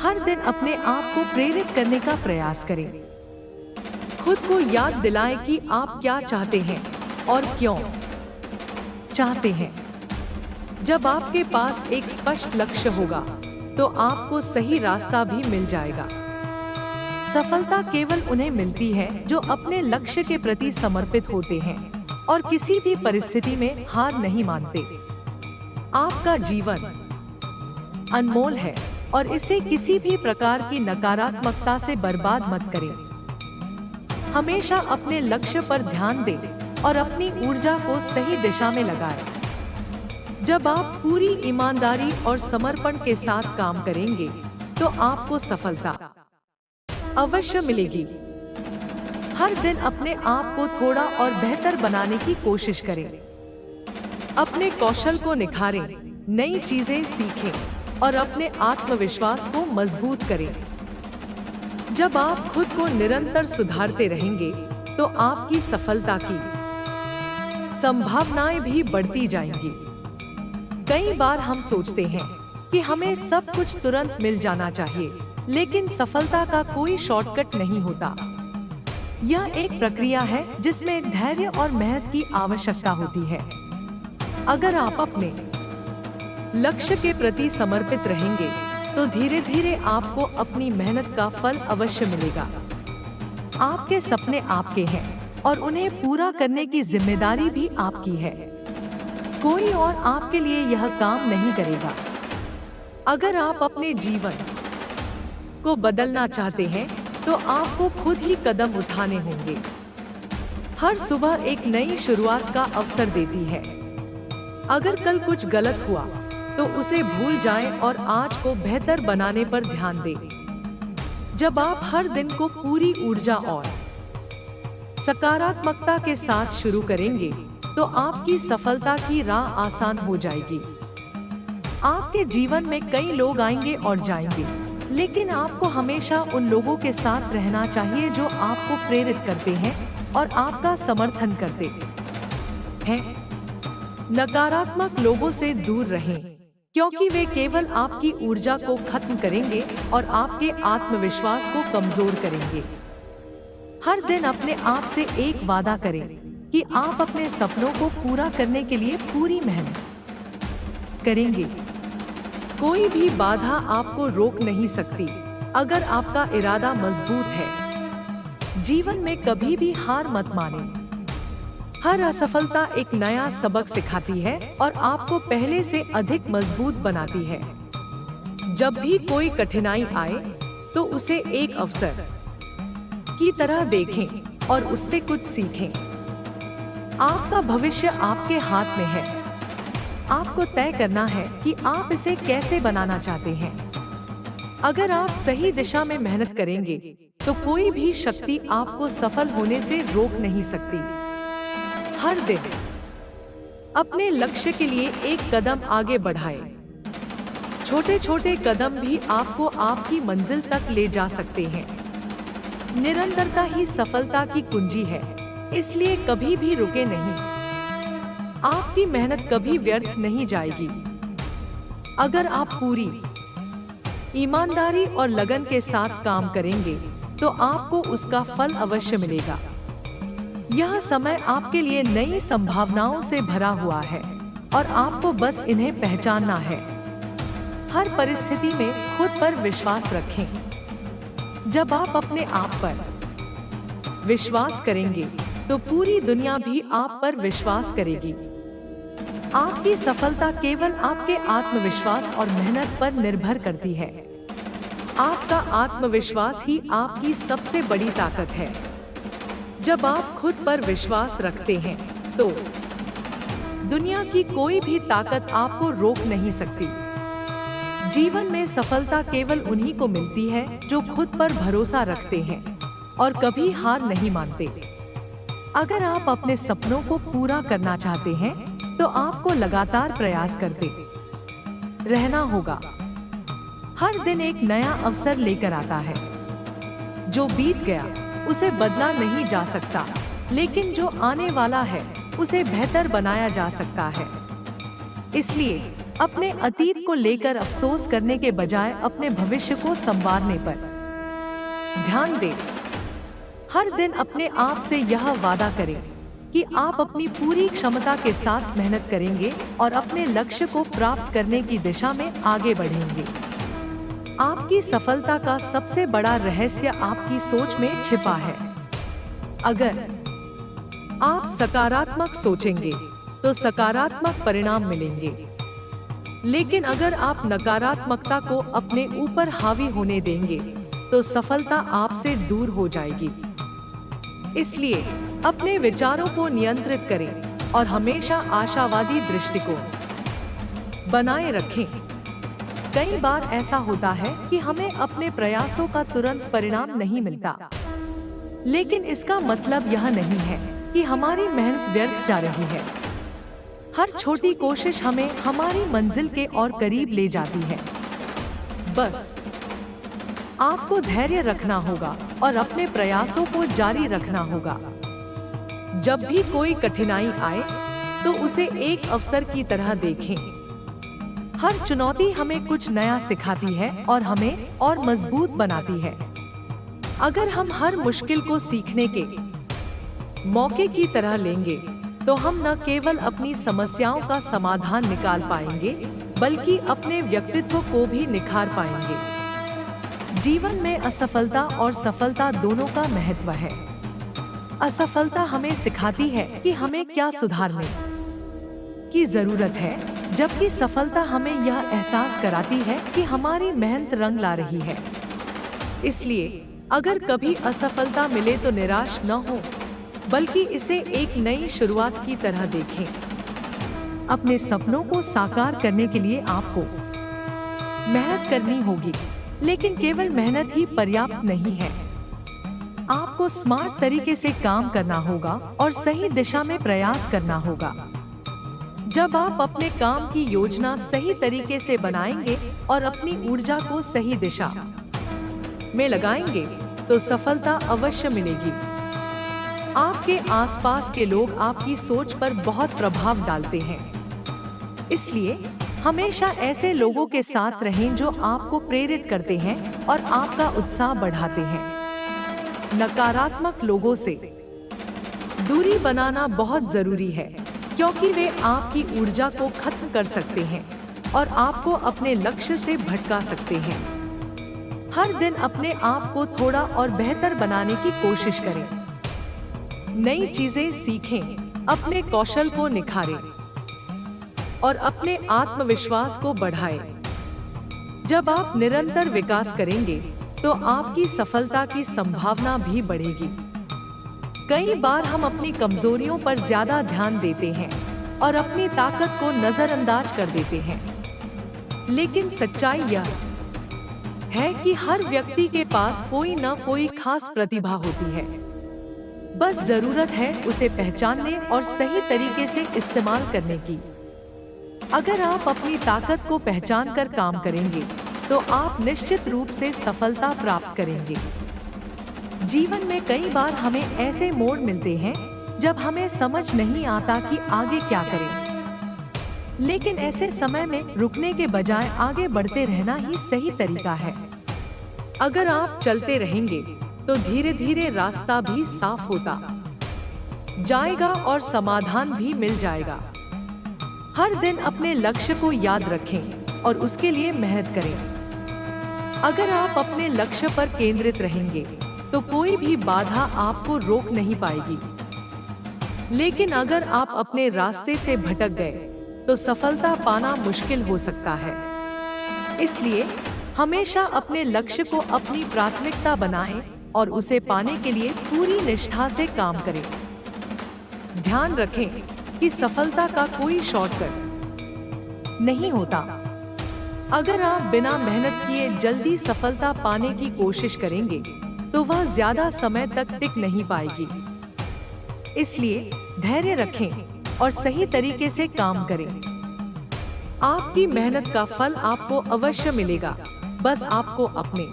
हर दिन अपने आप को प्रेरित करने का प्रयास करें। खुद को याद दिलाएं कि आप क्या चाहते हैं और क्यों चाहते हैं। जब आपके पास एक स्पष्ट लक्ष्य होगा, तो आपको सही रास्ता भी मिल जाएगा। सफलता केवल उन्हें मिलती है जो अपने लक्ष्य के प्रति समर्पित होते हैं और किसी भी परिस्थिति में हार नहीं मानते। आपका जीवन अनमोल है और इसे किसी भी प्रकार की नकारात्मकता से बर्बाद मत करें। हमेशा अपने लक्ष्य पर ध्यान दें और अपनी ऊर्जा को सही दिशा में लगाएं। जब आप पूरी ईमानदारी और समर्पण के साथ काम करेंगे, तो आपको सफलता अवश्य मिलेगी। हर दिन अपने आप को थोड़ा और बेहतर बनाने की कोशिश करें। अपने कौशल को निखारें, नई चीजें सीखें और अपने आत्मविश्वास को मजबूत करें। जब आप खुद को निरंतर सुधारते रहेंगे, तो आपकी सफलता की संभावनाएं भी बढ़ती जाएंगी। कई बार हम सोचते हैं कि हमें सब कुछ तुरंत मिल जाना चाहिए, लेकिन सफलता का कोई शॉर्टकट नहीं होता। यह एक प्रक्रिया है जिसमें धैर्य और मेहनत की आवश्यकता होती है। अगर आप अपने लक्ष्य के प्रति समर्पित रहेंगे, तो धीरे धीरे आपको अपनी मेहनत का फल अवश्य मिलेगा। आपके सपने आपके हैं और उन्हें पूरा करने की जिम्मेदारी भी आपकी है। कोई और आपके लिए यह काम नहीं करेगा। अगर आप अपने जीवन को बदलना चाहते हैं, तो आपको खुद ही कदम उठाने होंगे। हर सुबह एक नई शुरुआत का अवसर देती है। अगर कल कुछ गलत हुआ, तो उसे भूल जाएं और आज को बेहतर बनाने पर ध्यान दें। जब आप हर दिन को पूरी ऊर्जा और सकारात्मकता के साथ शुरू करेंगे, तो आपकी सफलता की राह आसान हो जाएगी। आपके जीवन में कई लोग आएंगे और जाएंगे, लेकिन आपको हमेशा उन लोगों के साथ रहना चाहिए जो आपको प्रेरित करते हैं और आपका समर्थन करते हैं। नकारात्मक लोगों से दूर रहें, क्योंकि वे केवल आपकी ऊर्जा को खत्म करेंगे और आपके आत्मविश्वास को कमजोर करेंगे। हर दिन अपने आप से एक वादा करें कि आप अपने सपनों को पूरा करने के लिए पूरी मेहनत करेंगे। कोई भी बाधा आपको रोक नहीं सकती, अगर आपका इरादा मजबूत है। जीवन में कभी भी हार मत मानें। हर असफलता एक नया सबक सिखाती है और आपको पहले से अधिक मजबूत बनाती है। जब भी कोई कठिनाई आए, तो उसे एक अवसर की तरह देखें और उससे कुछ सीखें। आपका भविष्य आपके हाथ में है। आपको तय करना है कि आप इसे कैसे बनाना चाहते हैं। अगर आप सही दिशा में मेहनत करेंगे, तो कोई भी शक्ति आपको सफल होने से रोक नहीं सकती। हर दिन अपने लक्ष्य के लिए एक कदम आगे बढ़ाएं। छोटे छोटे कदम भी आपको आपकी मंजिल तक ले जा सकते हैं। निरंतरता ही सफलता की कुंजी है, इसलिए कभी भी रुके नहीं। आपकी मेहनत कभी व्यर्थ नहीं जाएगी। अगर आप पूरी ईमानदारी और लगन के साथ काम करेंगे, तो आपको उसका फल अवश्य मिलेगा। यह समय आपके लिए नई संभावनाओं से भरा हुआ है और आपको बस इन्हें पहचानना है। हर परिस्थिति में खुद पर विश्वास रखें। जब आप अपने आप पर विश्वास करेंगे तो पूरी दुनिया भी आप पर विश्वास करेगी। आपकी सफलता केवल आपके आत्मविश्वास और मेहनत पर निर्भर करती है। आपका आत्मविश्वास ही आपकी सबसे बड़ी ताकत है। जब आप खुद पर विश्वास रखते हैं तो दुनिया की कोई भी ताकत आपको रोक नहीं सकती। जीवन में सफलता केवल उन्हीं को मिलती है जो खुद पर भरोसा रखते हैं और कभी हार नहीं मानते। अगर आप अपने सपनों को पूरा करना चाहते हैं तो आपको लगातार प्रयास करते रहना होगा। हर दिन एक नया अवसर लेकर आता है। जो बीत गया उसे बदला नहीं जा सकता, लेकिन जो आने वाला है उसे बेहतर बनाया जा सकता है। इसलिए अपने अतीत को लेकर अफसोस करने के बजाय अपने भविष्य को संवारने पर ध्यान दें। हर दिन अपने आप से यह वादा करें कि आप अपनी पूरी क्षमता के साथ मेहनत करेंगे और अपने लक्ष्य को प्राप्त करने की दिशा में आगे बढ़ेंगे। आपकी सफलता का सबसे बड़ा रहस्य आपकी सोच में छिपा है। अगर आप सकारात्मक सोचेंगे तो सकारात्मक परिणाम मिलेंगे, लेकिन अगर आप नकारात्मकता को अपने ऊपर हावी होने देंगे तो सफलता आपसे दूर हो जाएगी। इसलिए अपने विचारों को नियंत्रित करें और हमेशा आशावादी दृष्टिकोण बनाए रखें। कई बार ऐसा होता है कि हमें अपने प्रयासों का तुरंत परिणाम नहीं मिलता, लेकिन इसका मतलब यह नहीं है कि हमारी मेहनत व्यर्थ जा रही है। हर छोटी कोशिश हमें हमारी मंजिल के और करीब ले जाती है। बस आपको धैर्य रखना होगा और अपने प्रयासों को जारी रखना होगा। जब भी कोई कठिनाई आए तो उसे एक अवसर की तरह देखें। हर चुनौती हमें कुछ नया सिखाती है और हमें और मजबूत बनाती है। अगर हम हर मुश्किल को सीखने के मौके की तरह लेंगे तो हम न केवल अपनी समस्याओं का समाधान निकाल पाएंगे, बल्कि अपने व्यक्तित्व को भी निखार पाएंगे। जीवन में असफलता और सफलता दोनों का महत्व है। असफलता हमें सिखाती है कि हमें क्या सुधारने की जरूरत है, जबकि सफलता हमें यह एहसास कराती है कि हमारी मेहनत रंग ला रही है। इसलिए अगर कभी असफलता मिले तो निराश न हो, बल्कि इसे एक नई शुरुआत की तरह देखें। अपने सपनों को साकार करने के लिए आपको मेहनत करनी होगी, लेकिन केवल मेहनत ही पर्याप्त नहीं है। आपको स्मार्ट तरीके से काम करना होगा और सही दिशा में प्रयास करना होगा। जब आप अपने काम की योजना सही तरीके से बनाएंगे और अपनी ऊर्जा को सही दिशा में लगाएंगे तो सफलता अवश्य मिलेगी। आपके आसपास के लोग आपकी सोच पर बहुत प्रभाव डालते हैं, इसलिए हमेशा ऐसे लोगों के साथ रहें जो आपको प्रेरित करते हैं और आपका उत्साह बढ़ाते हैं। नकारात्मक लोगों से दूरी बनाना बहुत जरूरी है, क्योंकि वे आपकी ऊर्जा को खत्म कर सकते हैं और आपको अपने लक्ष्य से भटका सकते हैं। हर दिन अपने आप को थोड़ा और बेहतर बनाने की कोशिश करें। नई चीजें सीखें, अपने कौशल को निखारें और अपने आत्मविश्वास को बढ़ाएं। जब आप निरंतर विकास करेंगे तो आपकी सफलता की संभावना भी बढ़ेगी। कई बार हम अपनी कमजोरियों पर ज्यादा ध्यान देते हैं और अपनी ताकत को नजरअंदाज कर देते हैं, लेकिन सच्चाई यह है कि हर व्यक्ति के पास कोई न कोई खास प्रतिभा होती है। बस जरूरत है उसे पहचानने और सही तरीके से इस्तेमाल करने की। अगर आप अपनी ताकत को पहचान कर काम करेंगे तो आप निश्चित रूप से सफलता प्राप्त करेंगे। जीवन में कई बार हमें ऐसे मोड़ मिलते हैं जब हमें समझ नहीं आता कि आगे क्या करें, लेकिन ऐसे समय में रुकने के बजाय आगे बढ़ते रहना ही सही तरीका है। अगर आप चलते रहेंगे तो धीरे धीरे रास्ता भी साफ होता जाएगा और समाधान भी मिल जाएगा। हर दिन अपने लक्ष्य को याद रखें और उसके लिए मेहनत करें। अगर आप अपने लक्ष्य पर केंद्रित रहेंगे तो कोई भी बाधा आपको रोक नहीं पाएगी। लेकिन अगर आप अपने रास्ते से भटक गए तो सफलता पाना मुश्किल हो सकता है। इसलिए हमेशा अपने लक्ष्य को अपनी प्राथमिकता बनाएं और उसे पाने के लिए पूरी निष्ठा से काम करें। ध्यान रखें कि सफलता का कोई शॉर्टकट नहीं होता। अगर आप बिना मेहनत किए जल्दी सफलता पाने की कोशिश करेंगे तो वह ज्यादा समय तक टिक नहीं पाएगी। इसलिए धैर्य रखें और सही तरीके से काम करें। आपकी मेहनत का फल आपको अवश्य मिलेगा, बस आपको अपने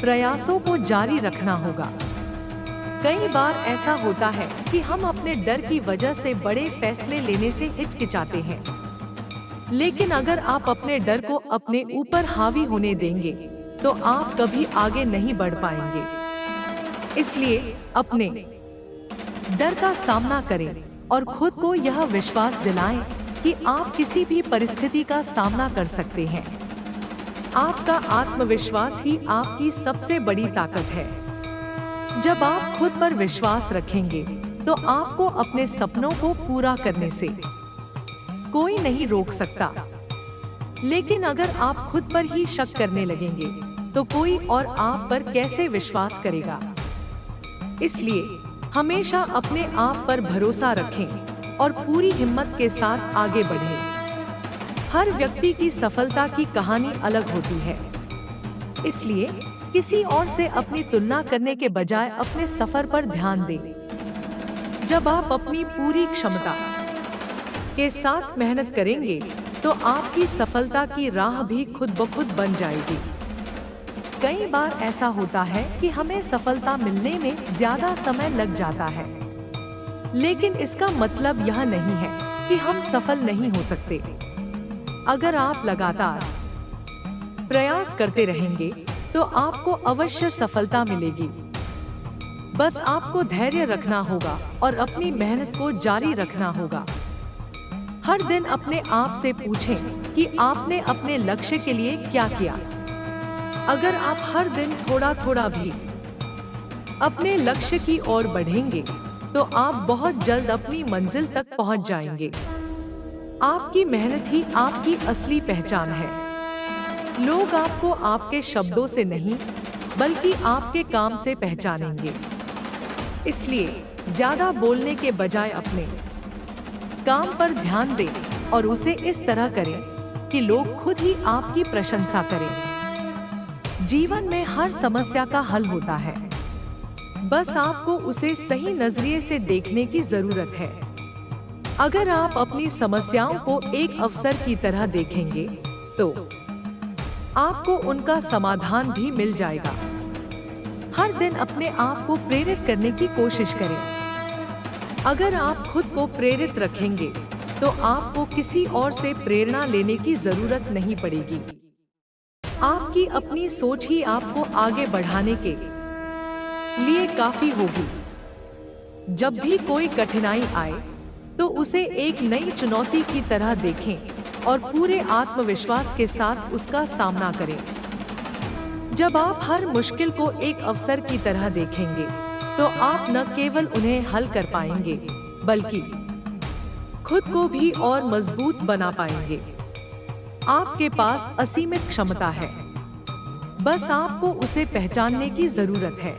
प्रयासों को जारी रखना होगा। कई बार ऐसा होता है कि हम अपने डर की वजह से बड़े फैसले लेने से हिचकिचाते हैं, लेकिन अगर आप अपने डर को अपने ऊपर हावी होने देंगे तो आप कभी आगे नहीं बढ़ पाएंगे। इसलिए अपने डर का सामना करें और खुद को यह विश्वास दिलाएं कि आप किसी भी परिस्थिति का सामना कर सकते हैं। आपका आत्मविश्वास ही आपकी सबसे बड़ी ताकत है। जब आप खुद पर विश्वास रखेंगे तो आपको अपने सपनों को पूरा करने से कोई नहीं रोक सकता। लेकिन अगर आप खुद पर ही शक करने लगेंगे तो कोई और आप पर कैसे विश्वास करेगा। इसलिए हमेशा अपने आप पर भरोसा रखें और पूरी हिम्मत के साथ आगे बढ़ें। हर व्यक्ति की सफलता की कहानी अलग होती है, इसलिए किसी और से अपनी तुलना करने के बजाय अपने सफर पर ध्यान दें। जब आप अपनी पूरी क्षमता के साथ मेहनत करेंगे तो आपकी सफलता की राह भी खुद ब खुद बन जाएगी। कई बार ऐसा होता है कि हमें सफलता मिलने में ज्यादा समय लग जाता है, लेकिन इसका मतलब यह नहीं है कि हम सफल नहीं हो सकते। अगर आप लगातार प्रयास करते रहेंगे तो आपको अवश्य सफलता मिलेगी। बस आपको धैर्य रखना होगा और अपनी मेहनत को जारी रखना होगा। हर दिन अपने आप से पूछें कि आपने अपने लक्ष्य के लिए क्या किया। अगर आप हर दिन थोड़ा थोड़ा भी अपने लक्ष्य की ओर बढ़ेंगे तो आप बहुत जल्द अपनी मंजिल तक पहुंच जाएंगे। आपकी मेहनत ही आपकी असली पहचान है। लोग आपको आपके शब्दों से नहीं बल्कि आपके काम से पहचानेंगे। इसलिए ज्यादा बोलने के बजाय अपने काम पर ध्यान दें और उसे इस तरह करें कि लोग खुद ही आपकी प्रशंसा करें। जीवन में हर समस्या का हल होता है, बस आपको उसे सही नजरिए से देखने की जरूरत है। अगर आप अपनी समस्याओं को एक अवसर की तरह देखेंगे तो आपको उनका समाधान भी मिल जाएगा। हर दिन अपने आप को प्रेरित करने की कोशिश करें। अगर आप खुद को प्रेरित रखेंगे तो आपको किसी और से प्रेरणा लेने की जरूरत नहीं पड़ेगी। आपकी अपनी सोच ही आपको आगे बढ़ाने के लिए काफी होगी। जब भी कोई कठिनाई आए तो उसे एक नई चुनौती की तरह देखें और पूरे आत्मविश्वास के साथ उसका सामना करें। जब आप हर मुश्किल को एक अवसर की तरह देखेंगे तो आप न केवल उन्हें हल कर पाएंगे बल्कि खुद को भी और मजबूत बना पाएंगे। आपके पास असीमित क्षमता है, बस आपको उसे पहचानने की जरूरत है।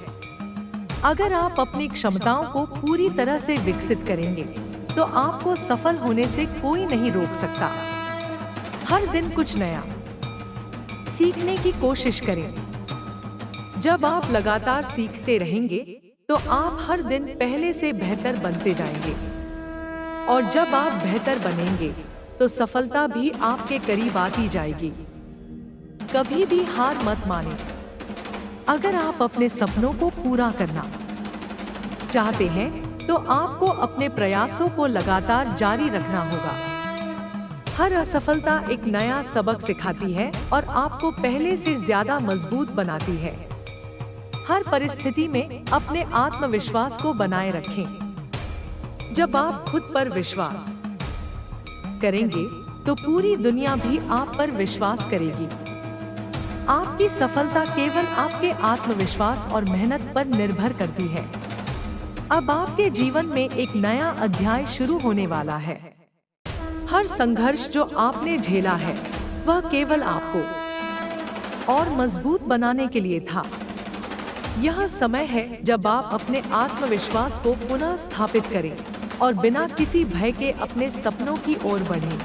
अगर आप अपनी क्षमताओं को पूरी तरह से विकसित करेंगे तो आपको सफल होने से कोई नहीं रोक सकता। हर दिन कुछ नया सीखने की कोशिश करें। जब आप लगातार सीखते रहेंगे तो आप हर दिन पहले से बेहतर बनते जाएंगे, और जब आप बेहतर बनेंगे तो सफलता भी आपके करीब आती जाएगी। कभी भी हार मत मानें। अगर आप अपने सपनों को पूरा करना चाहते हैं तो आपको अपने प्रयासों को लगातार जारी रखना होगा। हर असफलता एक नया सबक सिखाती है और आपको पहले से ज्यादा मजबूत बनाती है। हर परिस्थिति में अपने आत्मविश्वास को बनाए रखें। जब आप खुद पर विश्वास करेंगे तो पूरी दुनिया भी आप पर विश्वास करेगी। आपकी सफलता केवल आपके आत्मविश्वास और मेहनत पर निर्भर करती है। अब आपके जीवन में एक नया अध्याय शुरू होने वाला है। हर संघर्ष जो आपने झेला है वह केवल आपको और मजबूत बनाने के लिए था। यह समय है जब आप अपने आत्मविश्वास को पुनः स्थापित करें और बिना किसी भय के अपने सपनों की ओर बढ़ें।